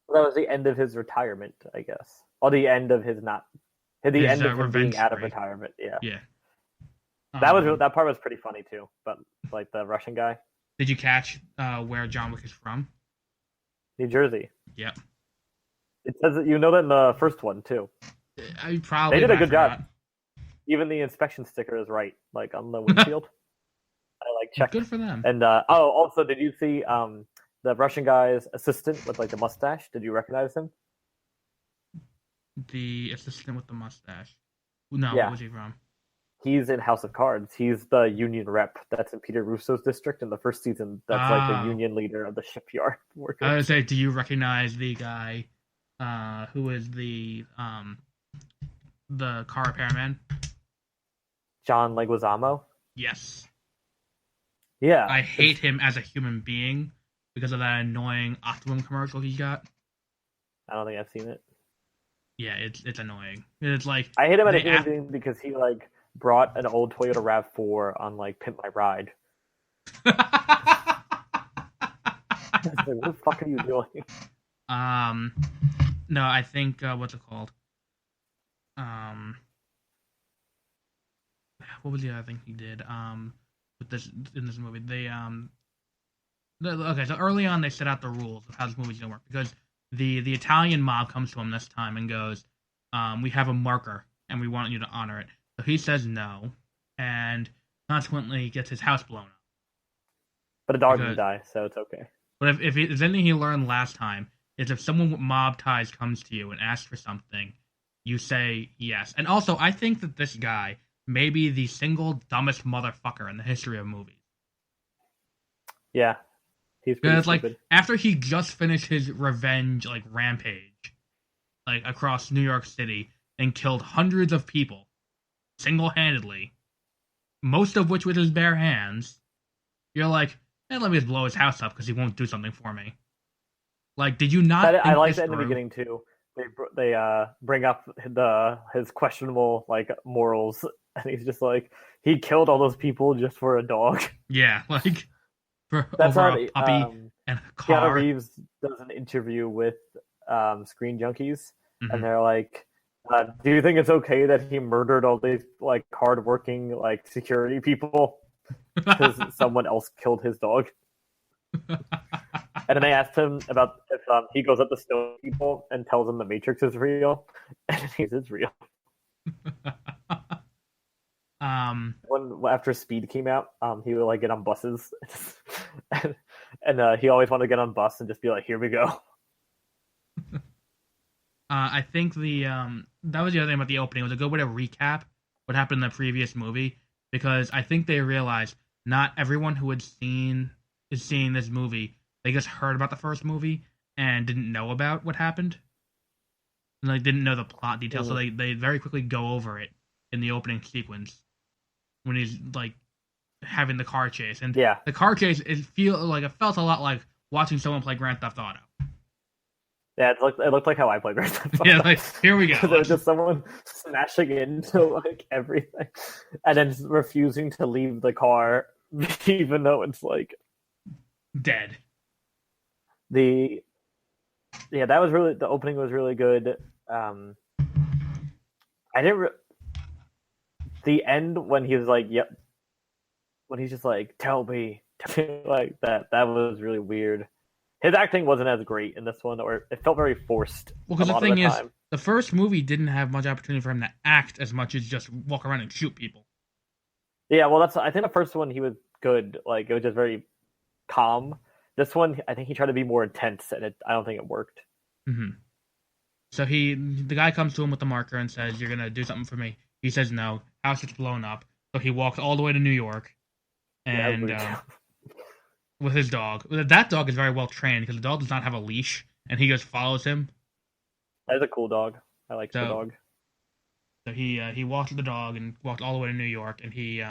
Well, that was the end of his retirement, I guess, or the end of his end of him being out of retirement. Yeah, yeah. That part was pretty funny too. But like the Russian guy. Did you catch where John Wick is from? New Jersey. Yep. It says that that in the first one too. They did a good job. Even the inspection sticker is right, like on the windshield. I like checked. Good for them. And also, did you see the Russian guy's assistant with like the mustache? Did you recognize him? The assistant with the mustache. No, yeah. What was he from? He's in House of Cards. He's the union rep that's in Peter Russo's district in the first season. That's like the union leader of the shipyard workers. I would say, do you recognize the guy who is the car repairman? John Leguizamo? Yes. Yeah. I hate him as a human being because of that annoying Optimum commercial he got. I don't think I've seen it. Yeah, it's annoying. It's like I hate him as a human being because he like brought an old Toyota RAV4 on like Pimp My Ride. Like, what the fuck are you doing? No, I think what's it called? What was the other thing he did? With this in this movie, okay, so early on they set out the rules of how this movie's gonna work because the Italian mob comes to him this time and goes, "We have a marker and we want you to honor it." So he says no, and consequently gets his house blown up. But a dog didn't die, so it's okay. But if there's anything he learned last time, is if someone with mob ties comes to you and asks for something, you say yes. And also, I think that this guy may be the single dumbest motherfucker in the history of movies. Yeah. He's pretty stupid. Like, after he just finished his revenge, like, rampage, like, across New York City, and killed hundreds of people, single-handedly, most of which with his bare hands, you're like, let me just blow his house up because he won't do something for me. Like, did you not? I like that in the beginning too. They bring up his questionable like morals, and he's just like he killed all those people just for a dog. Yeah, like that's over a puppy and a car. Keanu Reeves does an interview with Screen Junkies, mm-hmm. and they're like, "Do you think it's okay that he murdered all these like hardworking like security people because someone else killed his dog?" And then they asked him about if he goes up to stone people and tells them the Matrix is real, and he says it's real. When after Speed came out, he would like get on buses, and he always wanted to get on bus and just be like, "Here we go." I think that was the other thing about the opening. It was a good way to recap what happened in the previous movie because I think they realized not everyone who is seeing this movie. They just heard about the first movie and didn't know about what happened. And like didn't know the plot details, so they very quickly go over it in the opening sequence when he's like having the car chase. And the car chase it felt a lot like watching someone play Grand Theft Auto. Yeah, it looked like how I played Grand Theft Auto. Yeah, like here we go. There was just someone smashing into like everything and then refusing to leave the car even though it's like dead. The opening was really good. The end when he was like, "Yep," when he's just like, "Tell me," like that was really weird. His acting wasn't as great in this one, or it felt very forced. Well, because the thing is, the first movie didn't have much opportunity for him to act as much as just walk around and shoot people. Yeah, well, I think the first one he was good. Like it was just very calm. This one, I think he tried to be more intense, and I don't think it worked. Mm-hmm. So the guy comes to him with the marker and says, "You're gonna do something for me." He says no. House gets blown up. So he walks all the way to New York, and with his dog. That dog is very well trained because the dog does not have a leash, and he just follows him. That's a cool dog. I like the dog. So he walks the dog and walks all the way to New York, and he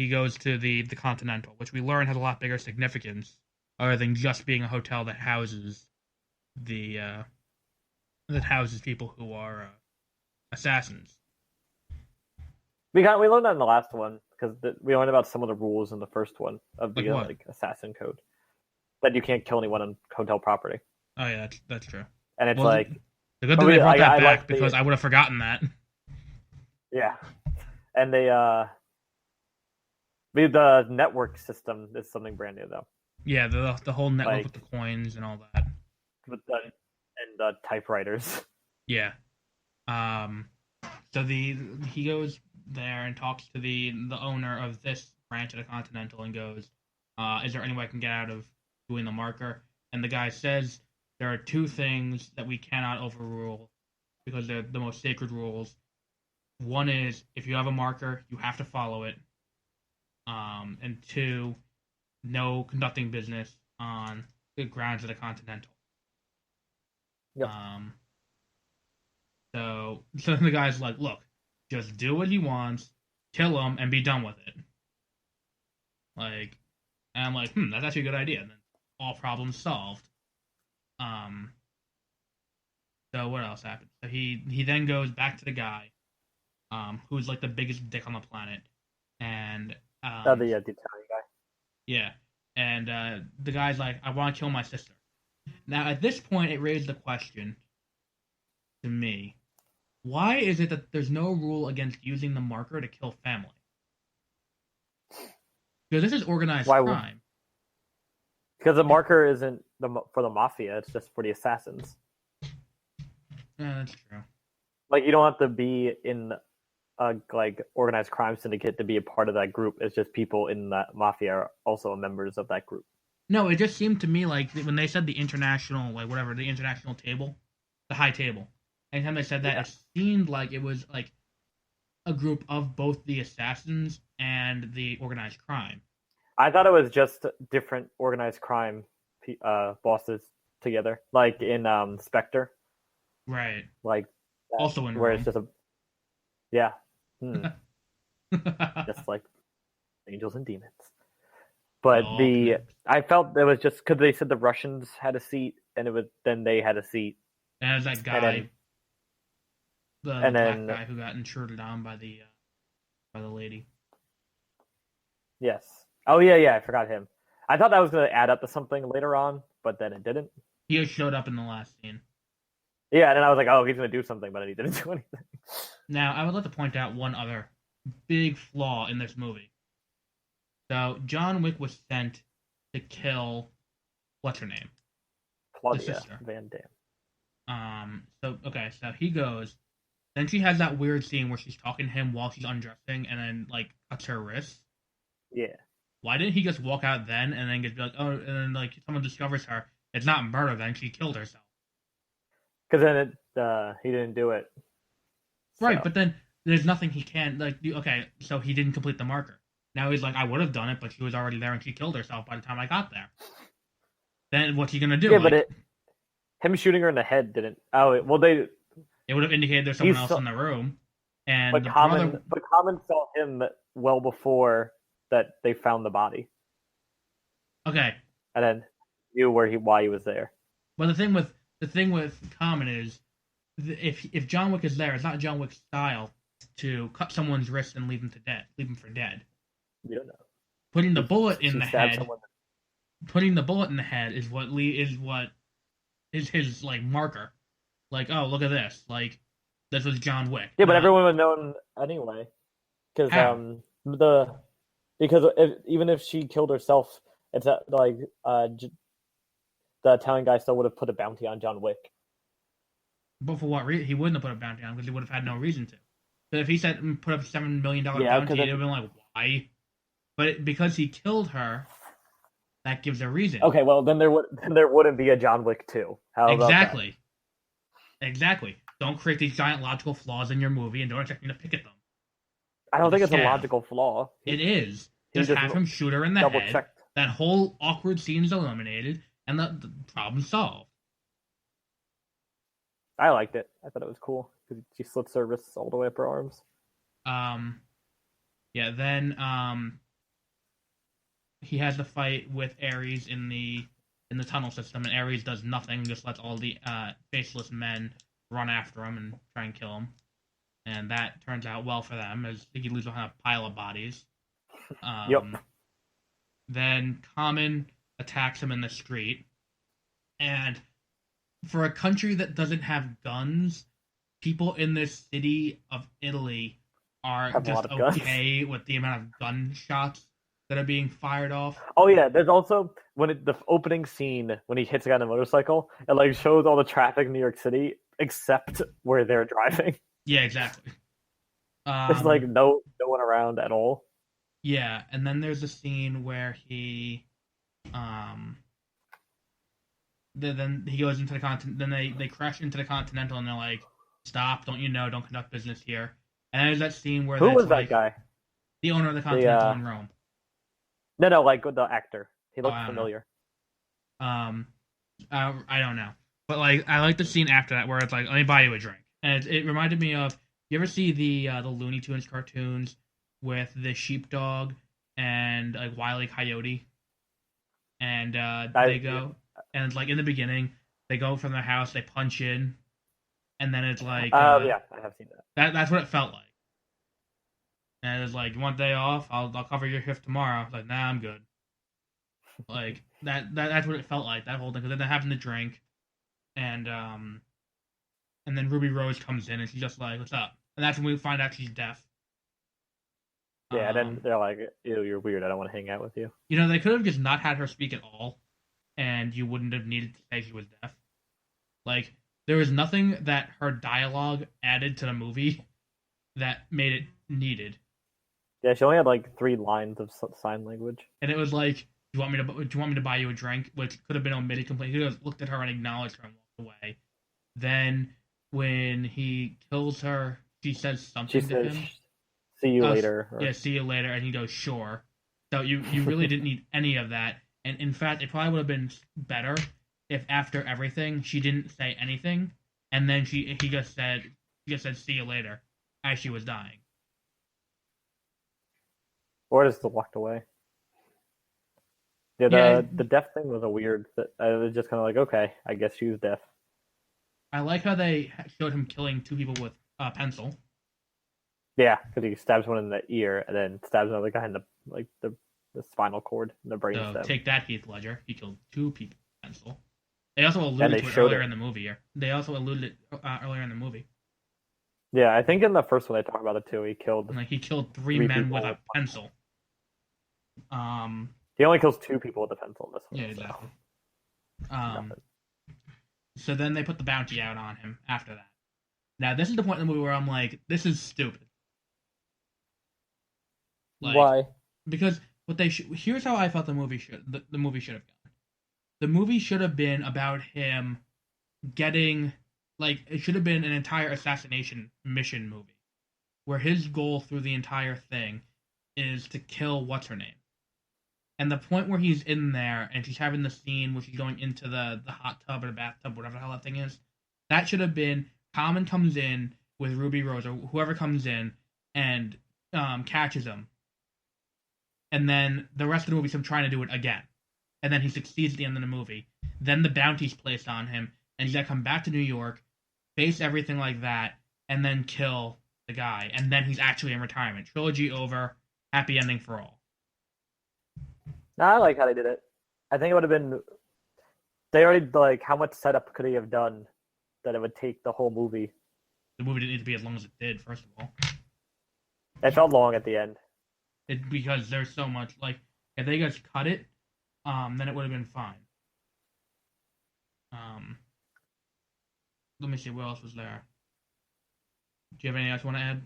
goes to the Continental, which we learn has a lot bigger significance other than just being a hotel that houses people who are assassins. We learned that in the last one because we learned about some of the rules in the first one of the assassin code, that you can't kill anyone on hotel property. Oh yeah, that's true. And it's the good thing they brought that back because I would have forgotten that. Yeah, and the network system is something brand new though. Yeah, the whole network with the coins and all that. With the typewriters. Yeah. So he goes there and talks to the owner of this branch of the Continental and goes, "Is there any way I can get out of doing the marker?" And the guy says there are two things that we cannot overrule because they're the most sacred rules. One is if you have a marker, you have to follow it. And two, no conducting business on the grounds of the Continental. Yep. So the guy's like, "Look, just do what he wants, kill him, and be done with it." And I'm like, that's actually a good idea. And then all problems solved. So what else happened? So he then goes back to the guy, who's like the biggest dick on the planet, and the Italian guy. Yeah, and the guy's like, "I want to kill my sister." Now at this point, it raised the question to me: why is it that there's no rule against using the marker to kill family? Because this is organized crime. Because the marker isn't for the mafia; it's just for the assassins. Yeah, that's true. You don't have to be in a organized crime syndicate to be a part of that group. It's just people in that mafia are also members of that group. No, it just seemed to me like when they said the international, the international table, the high table. Anytime they said that, It seemed like it was like a group of both the assassins and the organized crime. I thought it was just different organized crime bosses together, like in Spectre. Right. Also in where Rome. It's just just like angels and demons. But I felt it was just because they said the Russians had a seat, and then they had a seat. And it was that guy, the black guy who got intruded on by the lady. Yes. Oh yeah, I forgot him. I thought that was going to add up to something later on, but then it didn't. He just showed up in the last scene. Yeah, and then I was like, oh, he's going to do something, but he didn't do anything. Now, I would like to point out one other big flaw in this movie. So, John Wick was sent to kill, what's her name? Claudia Van Damme. So he goes, then she has that weird scene where she's talking to him while she's undressing and then, cuts her wrists. Yeah. Why didn't he just walk out then and then be like, oh, and then, someone discovers her. It's not murder then, she killed herself. Because then he didn't do it. Right, but then there's nothing he can, okay, so he didn't complete the marker. Now he's like, I would have done it, but she was already there and she killed herself by the time I got there. Then what's he going to do? Yeah, but him shooting her in the head didn't... Oh, well, it would have indicated there's someone else in the room. And but Common saw him well before that they found the body. Okay. And then knew why he was there. But the thing with Common is, if John Wick is there, it's not John Wick's style to cut someone's wrist and leave him for dead. You don't know. Putting the bullet in the head. Putting the bullet in the head is what is his marker. Oh, look at this. This was John Wick. Yeah, but everyone would know him anyway. Because even if she killed herself, it's the Italian guy still would have put a bounty on John Wick. But for what reason? He wouldn't have put a bounty on him because he would have had no reason to. But if he said put up a $7 million bounty, it would have been like, why? But because he killed her, that gives a reason. Okay, well then there wouldn't be a John Wick 2. How exactly. Exactly. Don't create these giant logical flaws in your movie and don't expect me to pick at them I don't with a think it's a scab. logical flaw. It is. He Just just have him shoot her in the double head. checked. That whole awkward scene is eliminated, and the problem solved. I liked it. I thought it was cool because she slits her wrists all the way up her arms. Um, yeah. Then he has the fight with Ares in the tunnel system, and Ares does nothing, just lets all the faceless men run after him and try and kill him. And that turns out well for them, as he leaves behind a pile of bodies. Yep. Then Common attacks him in the street, and for a country that doesn't have guns, people in this city of Italy are Have a just lot of guns. okay with the amount of gunshots that are being fired off. Oh yeah, there's also the opening scene when he hits a guy on a motorcycle, it like shows all the traffic in New York City except where they're driving. Yeah, exactly. There's like no one around at all. Yeah, and then there's a scene where then he goes into the continent. Then they crash into the Continental, and they're like, "Stop! Don't you know? Don't conduct business here." And there's that scene where Who was like, that guy? the owner of the Continental in Rome. No, like the actor. He looked familiar. I don't know, but like I like the scene after that where it's like, "Let me buy you a drink," and it reminded me of, you ever see the Looney Tunes cartoons with the sheepdog and like Wile E. Coyote, and they go and like in the beginning they go from their house, they punch in, and then it's like yeah, I have seen that. that's what it felt like. And it's like, you want a day off? I'll cover your shift tomorrow. I was like, nah, I'm good. Like that's what it felt like, that whole thing. Because then they having the drink, and then Ruby Rose comes in and she's just like, "What's up?" And that's when we find out she's deaf. Yeah, and then they're like, "Ew, you're weird. I don't want to hang out with you." You know, they could have just not had her speak at all, and you wouldn't have needed to say she was deaf. Like, there was nothing that her dialogue added to the movie that made it needed. Yeah, she only had like 3 lines of sign language. And it was like, "Do you want me to buy you a drink?" Which could have been omitted completely. He just looked at her and acknowledged her and walked away. Then when he kills her, she says something She to says, him. "See you later." Yeah, see you later. And he goes, "Sure." So you really didn't need any of that. And in fact, it probably would have been better if after everything she didn't say anything, and then he just said "see you later" as she was dying. Or just walked away. Yeah, the deaf thing was a weird. I was just kind of like, okay, I guess she was deaf. I like how they showed him killing 2 people with a pencil. Yeah, because he stabs one in the ear and then stabs another guy in the spinal cord, in the brain. So take that, Heath Ledger. He killed 2 people with a pencil. They also alluded to it earlier in the movie. They also alluded it earlier in the movie. Yeah, I think in the first one they talk about it too. He killed 3 men with a pencil. He only kills 2 people with a pencil in this one. Yeah, exactly. So then they put the bounty out on him after that. Now this is the point in the movie where I'm like, this is stupid. Like, why? Because here's how I felt the movie should have gone. The movie should have been about him getting, like, it should have been an entire assassination mission movie, where his goal through the entire thing is to kill what's her name. And the point where he's in there and she's having the scene where she's going into the hot tub or the bathtub, whatever the hell that thing is, that should have been Common comes in with Ruby Rose or whoever comes in and catches him. And then the rest of the movie is him trying to do it again. And then he succeeds at the end of the movie. Then the bounty's placed on him, and he's got to come back to New York, face everything like that, and then kill the guy. And then he's actually in retirement. Trilogy over, happy ending for all. No, I like how they did it. I think it would have been... They already, like, how much setup could he have done that it would take the whole movie? The movie didn't need to be as long as it did, first of all. It felt long at the end. Because there's so much, like, if they just cut it, then it would have been fine. Let me see, what else was there? Do you have anything else you want to add?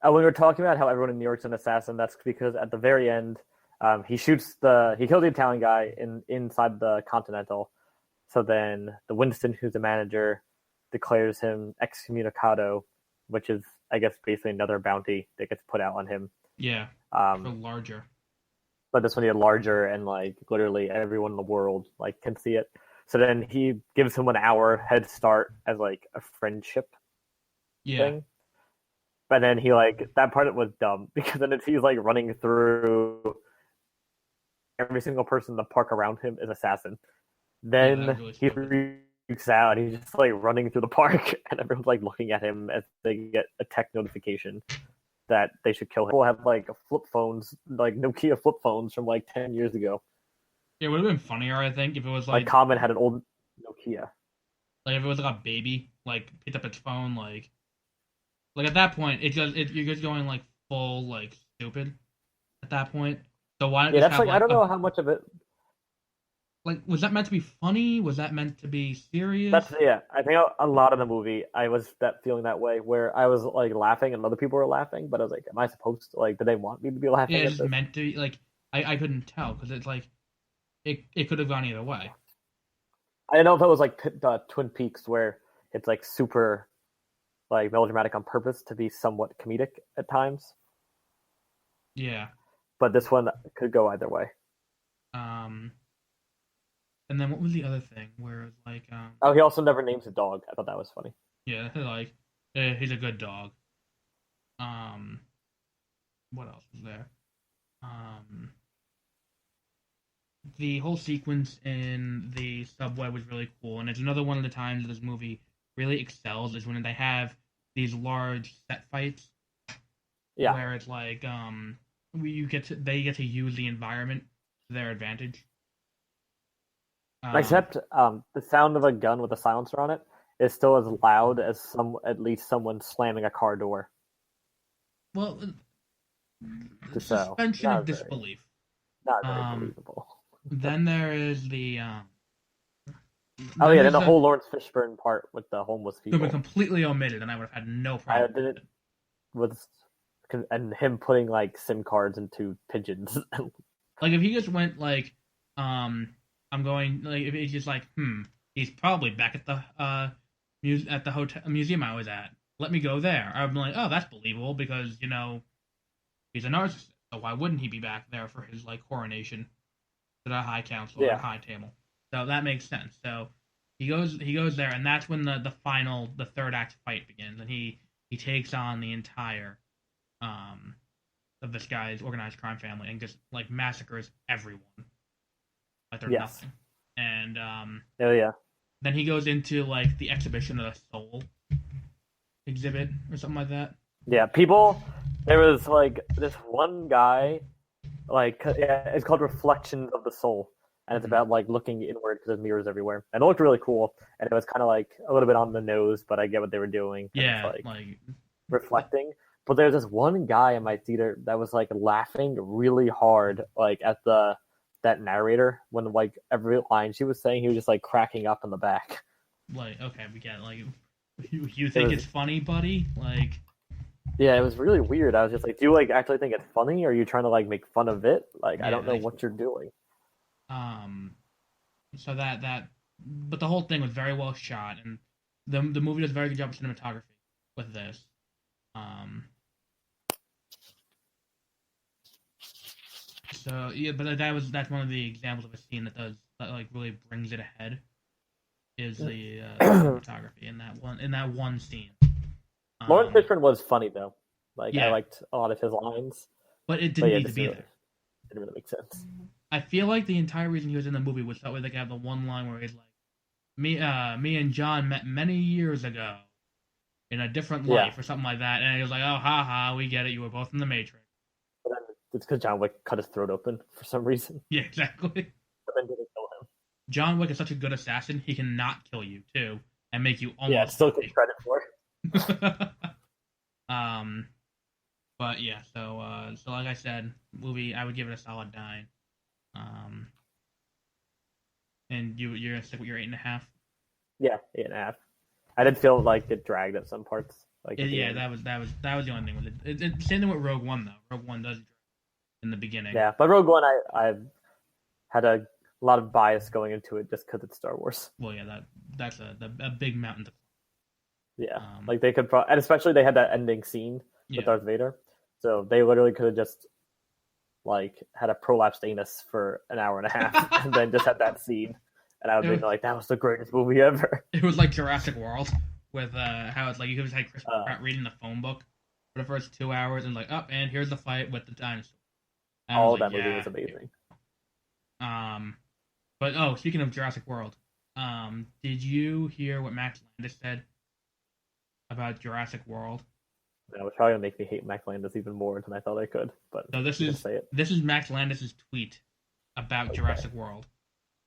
When we were talking about how everyone in New York's an assassin, that's because at the very end, He kills the Italian guy inside the Continental. So then the Winston, who's the manager, declares him excommunicado, which is, I guess, basically another bounty that gets put out on him. Yeah, for larger. But this one he had larger, and like literally everyone in the world like can see it. So then he gives him an hour head start as like a friendship thing. But then he like that part was dumb because then he's like running through every single person in the park around him is assassin. Then really he freaks out. He's just like running through the park, and everyone's like looking at him as they get a tech notification that they should kill him. People have like flip phones, like Nokia flip phones from like 10 years ago. Yeah, it would have been funnier, I think, if it was like Common had an old Nokia. Like if it was like a baby, like picked up its phone, like at that point, you're just going like full like stupid at that point. So why? Yeah, that's like I don't know how much of it. Like, was that meant to be funny? Was that meant to be serious? I think a lot of the movie, I was feeling that way, where I was like laughing and other people were laughing, but I was like, am I supposed to, like, do they want me to be laughing? Yeah, it's just meant to be, like, I couldn't tell, because it's like, it could have gone either way. I don't know if it was like Twin Peaks, where it's like super, like, melodramatic on purpose to be somewhat comedic at times. Yeah. But this one could go either way. And then what was the other thing where it was like oh, he also never names a dog. I thought that was funny. Yeah, like he's a good dog. What else was there? The whole sequence in the subway was really cool, and it's another one of the times this movie really excels is when they have these large set fights. Yeah. Where it's like they get to use the environment to their advantage. Except the sound of a gun with a silencer on it is still as loud as at least someone slamming a car door. Well, suspension of disbelief. Not very believable. Then there is the. Then the whole Lawrence Fishburne part with the homeless people. Could be completely omitted, and I would have had no problem. I did it and him putting like SIM cards into pigeons. Like if he just went like, I'm going like if he's just like, he's probably back at the museum I was at. Let me go there. I'm like, oh, that's believable because he's a narcissist. So why wouldn't he be back there for his like coronation to the High Council or High Table? So that makes sense. So he goes there, and that's when the third act fight begins, and he takes on the entire of this guy's organized crime family and just like massacres everyone. Like they're nothing. And then he goes into like the exhibition of the soul exhibit or something like that. Yeah, there was like this one guy, like it's called Reflections of the Soul, and it's about like looking inward because there's mirrors everywhere, and it looked really cool, and it was kind of like a little bit on the nose, but I get what they were doing. Yeah, like reflecting. But there's this one guy in my theater that was like laughing really hard, like at that narrator when like every line she was saying, he was just like cracking up in the back. Like, okay, we get it. Like, you think it's funny, buddy? Like, yeah, it was really weird. I was just like, do you like actually think it's funny, or are you trying to like make fun of it? Like, I don't know what you're doing. So but the whole thing was very well shot, and the movie does a very good job of cinematography with this. So yeah, but that's one of the examples of a scene that like really brings it ahead. Is the cinematography in that one scene. Lawrence Fishburne was funny though. Like I liked a lot of his lines, but it didn't need to be there. It didn't really make sense. I feel like the entire reason he was in the movie was that way they could have the one line where he's like, "Me and John met many years ago, in a different life or something like that," and he was like, "Oh, haha, we get it. You were both in the Matrix." But then it's because John Wick cut his throat open for some reason. Yeah, exactly. But then didn't kill him. John Wick is such a good assassin; he can not kill you too, and make you almost. Yeah, still get credit for it. But yeah, so like I said, movie I would give it a solid 9. And you're gonna stick with your 8.5. Yeah, 8.5. I did feel like it dragged at some parts. Like that was the only thing with it. Same thing with Rogue One though. Rogue One does drag. in the beginning. Yeah, but Rogue One, I had a lot of bias going into it just because it's Star Wars. Well, yeah, that's a big mountain to Yeah, climb. like they could, and especially they had that ending scene with Yeah. Darth Vader, so they literally could have just like had a prolapsed anus for an hour and a half, and then just had that scene, and I would be like, that was the greatest movie ever. It was like Jurassic World with how it's like you just had Chris Pratt reading the phone book for the first 2 hours and like, and here's the fight with the dinosaur. All of that movie was amazing. But speaking of Jurassic World, did you hear what Max Landis said about Jurassic World? That was probably gonna make me hate Max Landis even more than I thought I could. But so this is Max Landis' tweet about Jurassic World.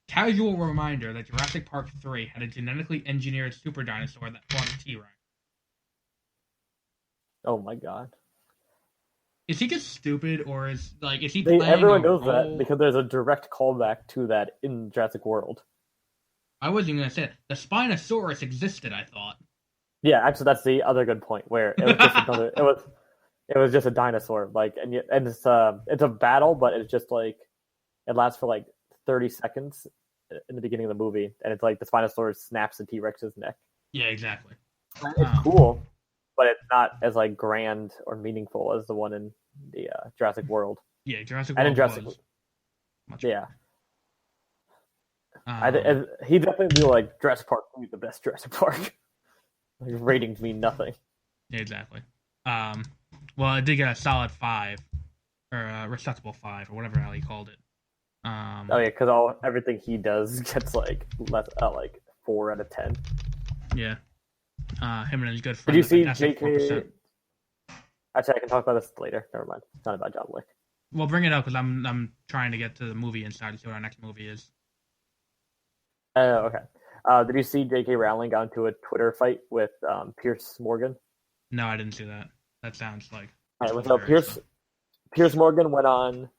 Casual reminder that Jurassic Park 3 had a genetically engineered super dinosaur that fought a T-Rex. Oh my god. Is he just stupid, or is he playing everyone knows role? that because there's a direct callback to that in Jurassic World. I wasn't gonna say it. The Spinosaurus existed, I thought. Yeah, actually, that's the other good point where it was just another. It was just a dinosaur, and it's a battle, but it's just like it lasts for like 30 seconds in the beginning of the movie, and it's like the Spinosaurus snaps the T-Rex's neck. Yeah, exactly. It's cool, but it's not as like grand or meaningful as the one in the Jurassic World. Yeah, Jurassic World. And in Jurassic, yeah. He definitely feel like Jurassic Park would be the best Jurassic Park. Like, ratings mean nothing. Yeah, exactly. Well, it did get a solid 5, or a respectable 5, or whatever hell he called it. Because everything he does gets like 4 out of 10. Yeah. Him and his good friend. Did you see JK? Actually, I can talk about this later. Never mind. It's not about John Wick. Well, bring it up because I'm trying to get to the movie inside to see what our next movie is. Okay. Did you see J.K. Rowling got into a Twitter fight with Piers Morgan? No, I didn't see that. That sounds like. All right, so Piers Morgan went on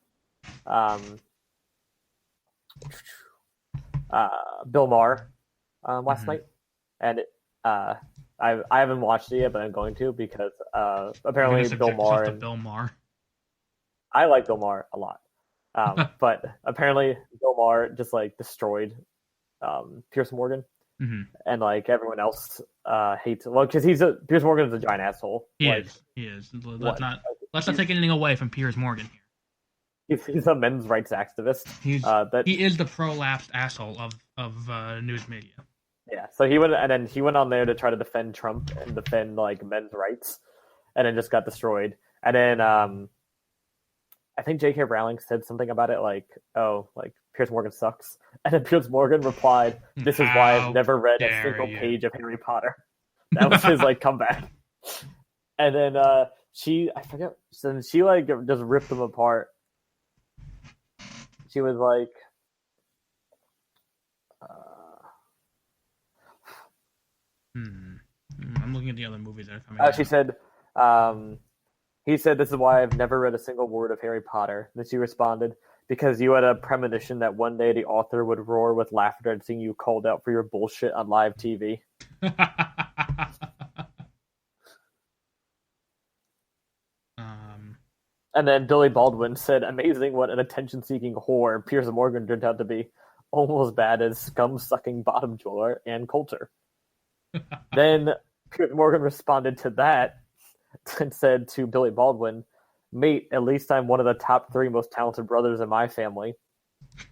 Bill Maher last night, and I haven't watched it yet, but I'm going to because apparently Bill Maher. I like Bill Maher a lot, but apparently Bill Maher just like destroyed Piers Morgan, and like everyone else hates. Well, because Piers Morgan is a giant asshole. He is. Let's not take anything away from Piers Morgan here. He's a men's rights activist. He is the prolapsed asshole of news media. Yeah, so he went on there to try to defend Trump and defend like men's rights, and then just got destroyed. And then I think J.K. Rowling said something about it like, "Oh, like Piers Morgan sucks," and then Piers Morgan replied, "This is why I've never read a single page of Harry Potter." That was his like comeback. And then she like just ripped them apart. She was like, I'm looking at the other movies that are coming out. She said, he said, "This is why I've never read a single word of Harry Potter." Then she responded, "Because you had a premonition that one day the author would roar with laughter at seeing you called out for your bullshit on live TV." And then Billy Baldwin said, "Amazing what an attention-seeking whore Piers Morgan turned out to be. Almost as bad as scum-sucking bottom drawer Ann Coulter." Then Piers Morgan responded to that and said to Billy Baldwin, "Mate, at least I'm one of the top 3 most talented brothers in my family."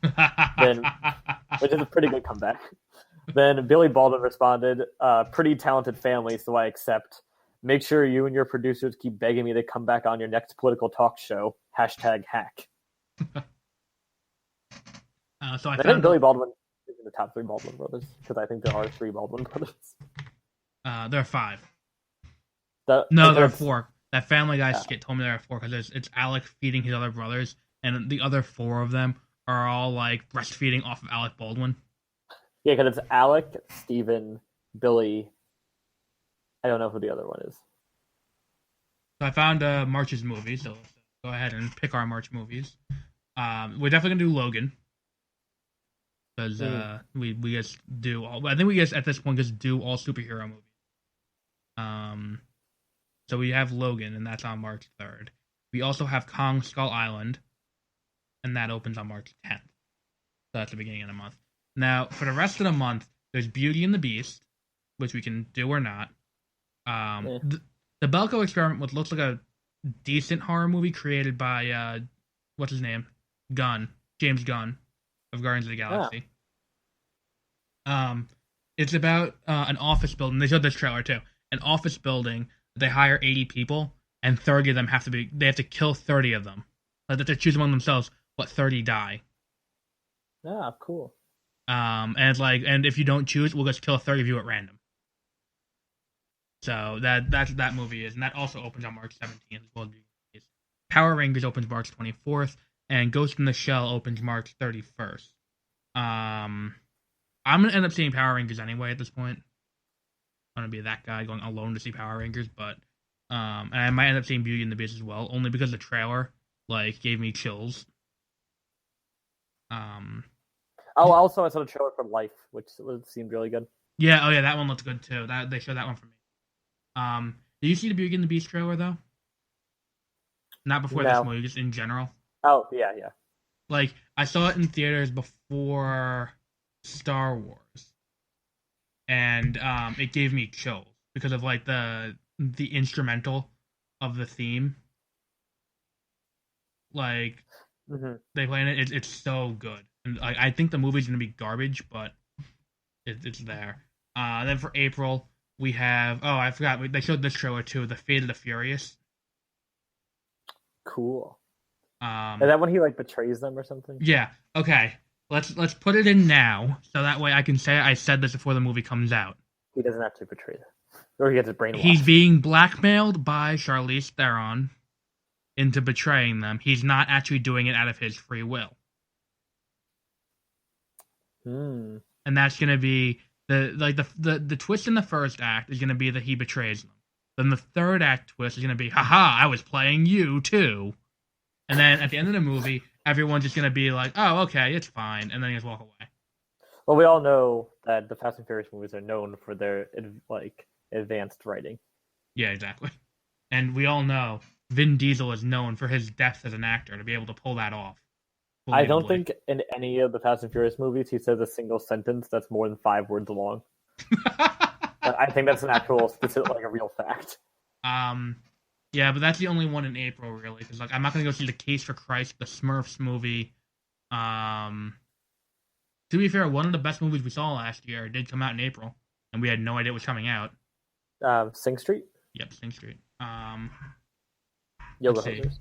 Which is a pretty good comeback. Then Billy Baldwin responded, "Pretty talented family, so I accept. Make sure you and your producers keep begging me to come back on your next political talk show. #hack." So I think Billy Baldwin is in the top 3 Baldwin brothers, because I think there are 3 Baldwin brothers. There are 5. There are 4. That Family Guy skit told me there are 4 because it's Alec feeding his other brothers, and the other 4 of them are all like breastfeeding off of Alec Baldwin. Yeah, because it's Alec, Steven, Billy. I don't know who the other one is. So I found March's movie, so let's go ahead and pick our March movies. We're definitely gonna do Logan. Because we just do all. I think we just at this point just do all superhero movies. So we have Logan, and that's on March 3rd. We also have Kong Skull Island, and that opens on March 10th. So that's the beginning of the month. Now, for the rest of the month, there's Beauty and the Beast, which we can do or not. The Belko Experiment, what looks like a decent horror movie created by, what's his name? James Gunn of Guardians of the Galaxy. It's about an office building. They showed this trailer too. An office building. They hire 80 people, and 30 of them they have to kill 30 of them. Like they have to choose among themselves what 30 die. Ah, cool. And if you don't choose, we'll just kill 30 of you at random. So that's that movie is, and that also opens on March 17th. Well, Power Rangers opens March 24th, and Ghost in the Shell opens March 31st. I'm gonna end up seeing Power Rangers anyway at this point. I'm gonna be that guy going alone to see Power Rangers, but and I might end up seeing Beauty and the Beast as well, only because the trailer gave me chills. Also I saw the trailer for Life, which seemed really good. Yeah, that one looked good too. They showed that one for me. Did you see the Beauty and the Beast trailer though? Not before this movie, just in general. Oh yeah. Like I saw it in theaters before Star Wars, and it gave me chills because of the instrumental of the theme. They play in it. It's so good, and I think the movie's gonna be garbage, but it's there. Then for April we have I forgot they showed this trailer too, The Fate of the Furious. Cool. Is that when he betrays them or something? Yeah. Okay. Let's put it in now, so that way I can say I said this before the movie comes out. He doesn't have to betray them, or he gets his brainwashed. He's being blackmailed by Charlize Theron into betraying them. He's not actually doing it out of his free will. And that's gonna be the twist in the first act is gonna be that he betrays them. Then the third act twist is gonna be, haha, I was playing you too. And then at the end of the movie, everyone's just gonna be like, oh, okay, it's fine, and then you just walk away. Well, we all know that the Fast and Furious movies are known for their advanced writing. Yeah, exactly. And we all know Vin Diesel is known for his depth as an actor to be able to pull that off. I don't think in any of the Fast and Furious movies he says a single sentence that's more than 5 words long. I think that's an actual specific, a real fact. Yeah, but that's the only one in April, really. Because I'm not gonna go see The Case for Christ, the Smurfs movie. To be fair, one of the best movies we saw last year did come out in April, and we had no idea it was coming out. Sing Street. Yep, Sing Street. Yoga Hosers.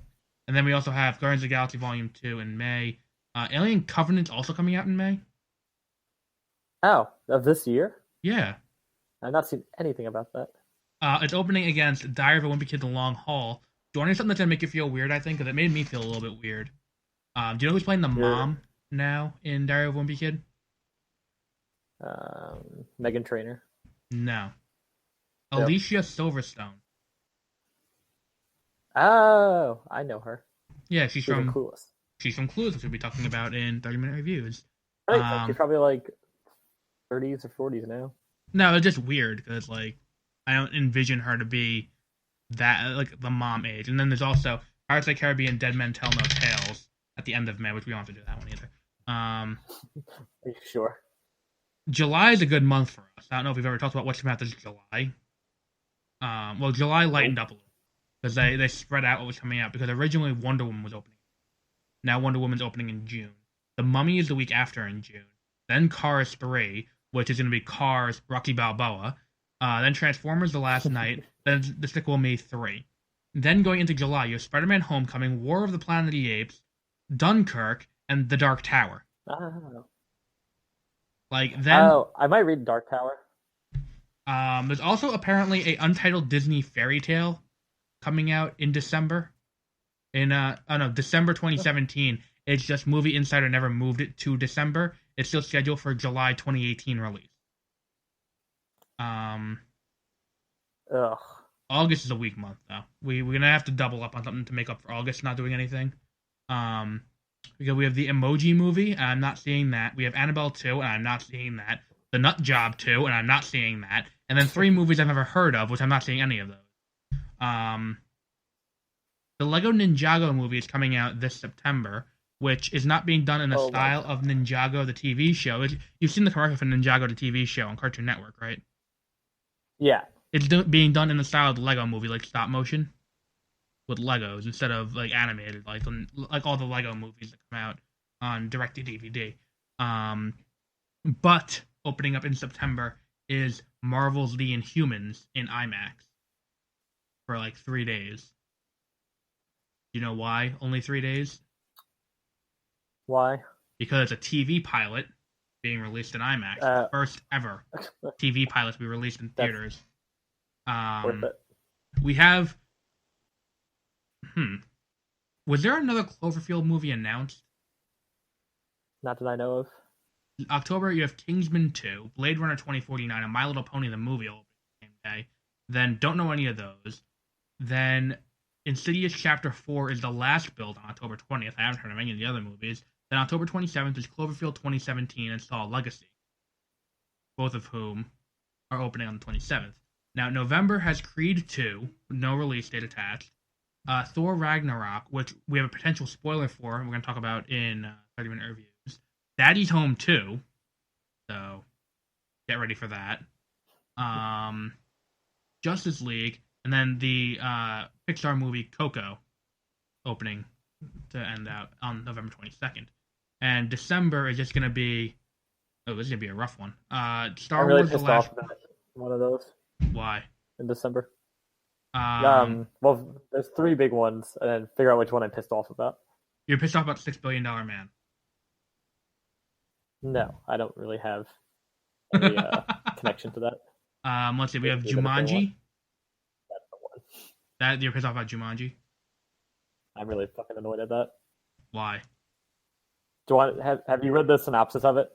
And then we also have Guardians of the Galaxy Volume 2 in May. Alien Covenant's also coming out in May. Oh, of this year? Yeah. I've not seen anything about that. It's opening against Diary of a Wimpy Kid: The Long Haul. Do you want to hear something that's going to make you feel weird, I think? Because it made me feel a little bit weird. Do you know who's playing the mom now in Diary of a Wimpy Kid? Meghan Trainor. No. Yep. Alicia Silverstone. Oh, I know her. Yeah, she's from Clueless. She's from Clueless, which we'll be talking about in 30-minute reviews. She's probably 30s or 40s now. No, it's just weird because I don't envision her to be that the mom age. And then there's also Pirates of the Caribbean: Dead Men Tell No Tales at the end of May, which we don't have to do that one either. Are you sure? July is a good month for us. I don't know if we've ever talked about what's coming out this July. Well, July lightened up a little because they spread out what was coming out, because originally Wonder Woman was opening. Now Wonder Woman's opening in June. The Mummy is the week after in June. Then Cars 3, which is going to be Cars Rocky Balboa. Then Transformers: The Last Night. Then Despicable Me 3. Then going into July, you have Spider-Man: Homecoming, War of the Planet of the Apes, Dunkirk, and The Dark Tower. Oh. I might read Dark Tower. There's also apparently a untitled Disney fairy tale coming out in December. December 2017. It's just Movie Insider never moved it to December. It's still scheduled for July 2018 release. Ugh. August is a weak month, though. We're gonna have to double up on something to make up for August not doing anything. Because we have the Emoji Movie, and I'm not seeing that. We have Annabelle 2, and I'm not seeing that. The Nut Job 2, and I'm not seeing that. And then 3 movies I've never heard of, which I'm not seeing any of those. The Lego Ninjago movie is coming out this September. which is not being done in the Oh my style god. of Ninjago the TV show. You've seen the commercial for Ninjago the TV show on Cartoon Network, right? Yeah. It's being done in the style of the Lego movie, like stop motion with Legos instead of like animated, like all the Lego movies that come out on direct to DVD. Um, but opening up in September is Marvel's The Inhumans in IMAX for like 3 days. Do you know why only 3 days? Why? Because it's a TV pilot being released in IMAX, the Uh, first ever TV pilot to be released in that's theaters. worth Um, it. we have. Hmm. Was there another Cloverfield movie announced? Not that I know of. In October, you have Kingsman 2, Blade Runner 2049, and My Little Pony the movie opening the same day. Then don't know any of those. Then Insidious Chapter 4 is the last build on October 20th. I haven't heard of any of the other movies. Then October 27th is Cloverfield 2017 and Saw Legacy, both of whom are opening on the 27th. Now, November has Creed 2, no release date attached. Thor Ragnarok, which we have a potential spoiler for, we're going to talk about in 30-minute reviews. Daddy's Home 2, so get ready for that. Justice League, and then the Pixar movie Coco opening to end out on November 22nd. And December is just going to be... Oh, this is going to be a rough one. Star I'm really Wars The pissed Last... off about one of those Why? in December. Um, Well, there's three big ones, and then figure out which one I'm pissed off about. you're pissed off about $6 billion Man. No, I don't really have any connection to that. Let's see. We have Either if they want, Jumanji. that's the one. That you're pissed off about Jumanji. I'm really fucking annoyed at that. Why? Do you want have you read the synopsis of it?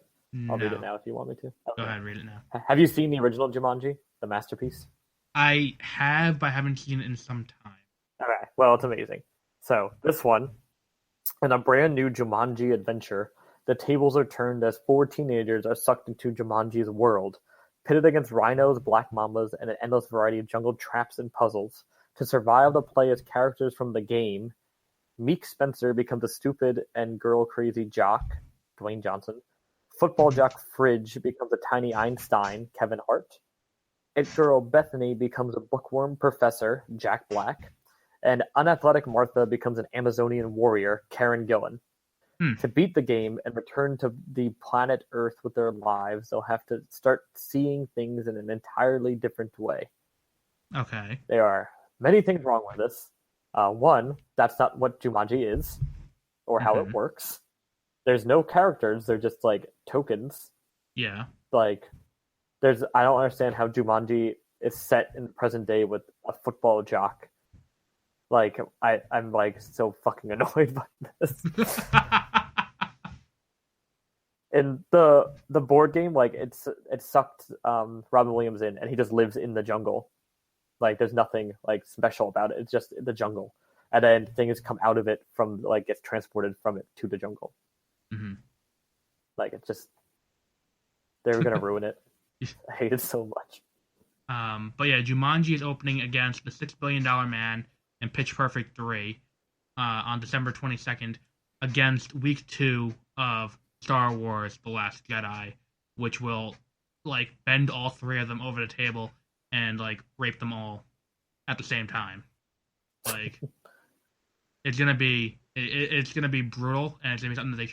I'll read No. it now if you want me to. Go ahead, read it now. Have you seen the original Jumanji, the masterpiece? I have, but I haven't seen it in some time. Okay, well, it's amazing. So this one, in a brand new Jumanji adventure, the tables are turned as four teenagers are sucked into Jumanji's world, pitted against rhinos, black mambas, and an endless variety of jungle traps and puzzles. To survive the play as characters from the game, Meek Spencer becomes a stupid and girl-crazy jock, Dwayne Johnson. Football jock Fridge becomes a tiny Einstein, Kevin Hart. It girl Bethany becomes a bookworm professor, Jack Black. And unathletic Martha becomes an Amazonian warrior, Karen Gillan. To beat the game and return to the planet Earth with their lives, they'll have to start seeing things in an entirely different way. Okay. There are many things wrong with this. One, that's not what Jumanji is, or how it works. There's no characters, they're just like tokens. Yeah. Like, I don't understand how Jumanji is set in the present day with a football jock. Like, I'm like so fucking annoyed by this. In the board game, like it sucked Robin Williams in, and he just lives in the jungle. Like, there's nothing like special about it. It's just the jungle, and then things come out of it from like gets transported from it to the jungle. Mm-hmm. Like, it's just they were gonna ruin it. I hate it so much. But yeah, Jumanji is opening against the $6 billion Man and Pitch Perfect 3 on December 22nd against week 2 of Star Wars The Last Jedi, which will like bend all three of them over the table and like rape them all at the same time. Like, it's gonna be brutal, and it's gonna be something that they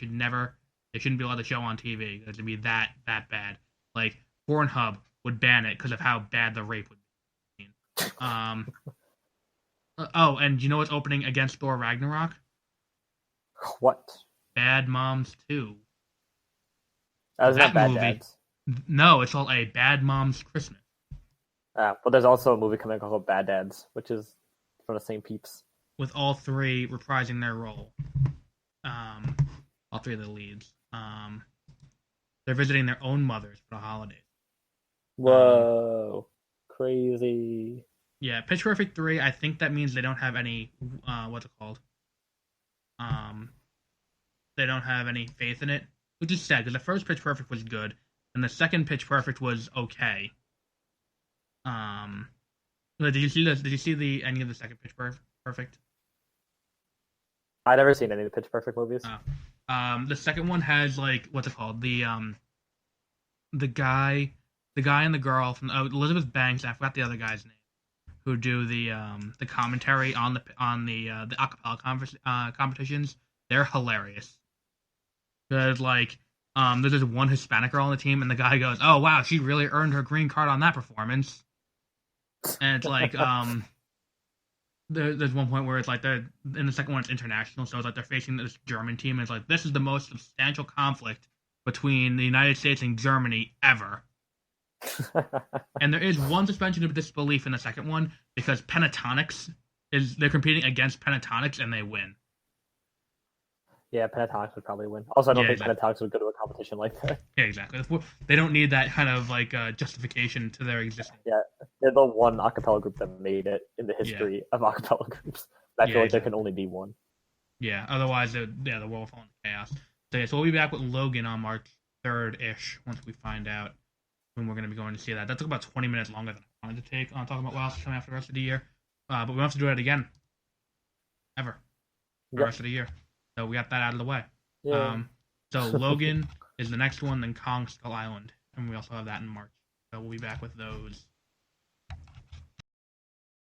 shouldn't be allowed to show on TV. It's gonna be that bad. Like, Pornhub would ban it because of how bad the rape would be. Oh, and you know what's opening against Thor Ragnarok? What? Bad Moms 2. That was not That Bad movie. Dads. No, it's called A Bad Mom's Christmas. But there's also a movie coming out called Bad Dads, which is from the same peeps. With all three reprising their role. All three of the leads. They're visiting their own mothers for the holidays. Whoa. Crazy. Yeah, Pitch Perfect 3, I think that means they don't have any, what's it called? They don't have any faith in it, which is sad, because the first Pitch Perfect was good, and the second Pitch Perfect was okay. Did you see the ending of the second Pitch Perfect? I've never seen any of the Pitch Perfect movies. The second one has like what's it called? The guy, and the girl from Elizabeth Banks. I forgot the other guy's name. Who do the commentary on the acapella competitions? They're hilarious. There's like there's this one Hispanic girl on the team, and the guy goes, "Oh wow, she really earned her green card on that performance." And it's like there's one point where it's like they're in the second one it's international, so it's like they're facing this German team, and it's like this is the most substantial conflict between the United States and Germany ever. And there is one suspension of disbelief in the second one because Pentatonics they're competing against Pentatonics and they win. Yeah, Pentatonics would probably win. Also, I don't think exactly. Pentatonics would go to a competition like that. Yeah, exactly. They don't need that kind of like justification to their existence. Yeah, they're the one acapella group that made it in the history of acapella groups. I feel like there can only be one. Yeah, otherwise, the world will fall into chaos. So we'll be back with Logan on March 3rd-ish once we find out when we're going to be going to see that. That took about 20 minutes longer than I wanted to take on talking about what else is coming after the rest of the year. But we don't have to do it again. Ever. For the rest of the year. So we got that out of the way. Yeah. So Logan is the next one, then Kong Skull Island. And we also have that in March. So we'll be back with those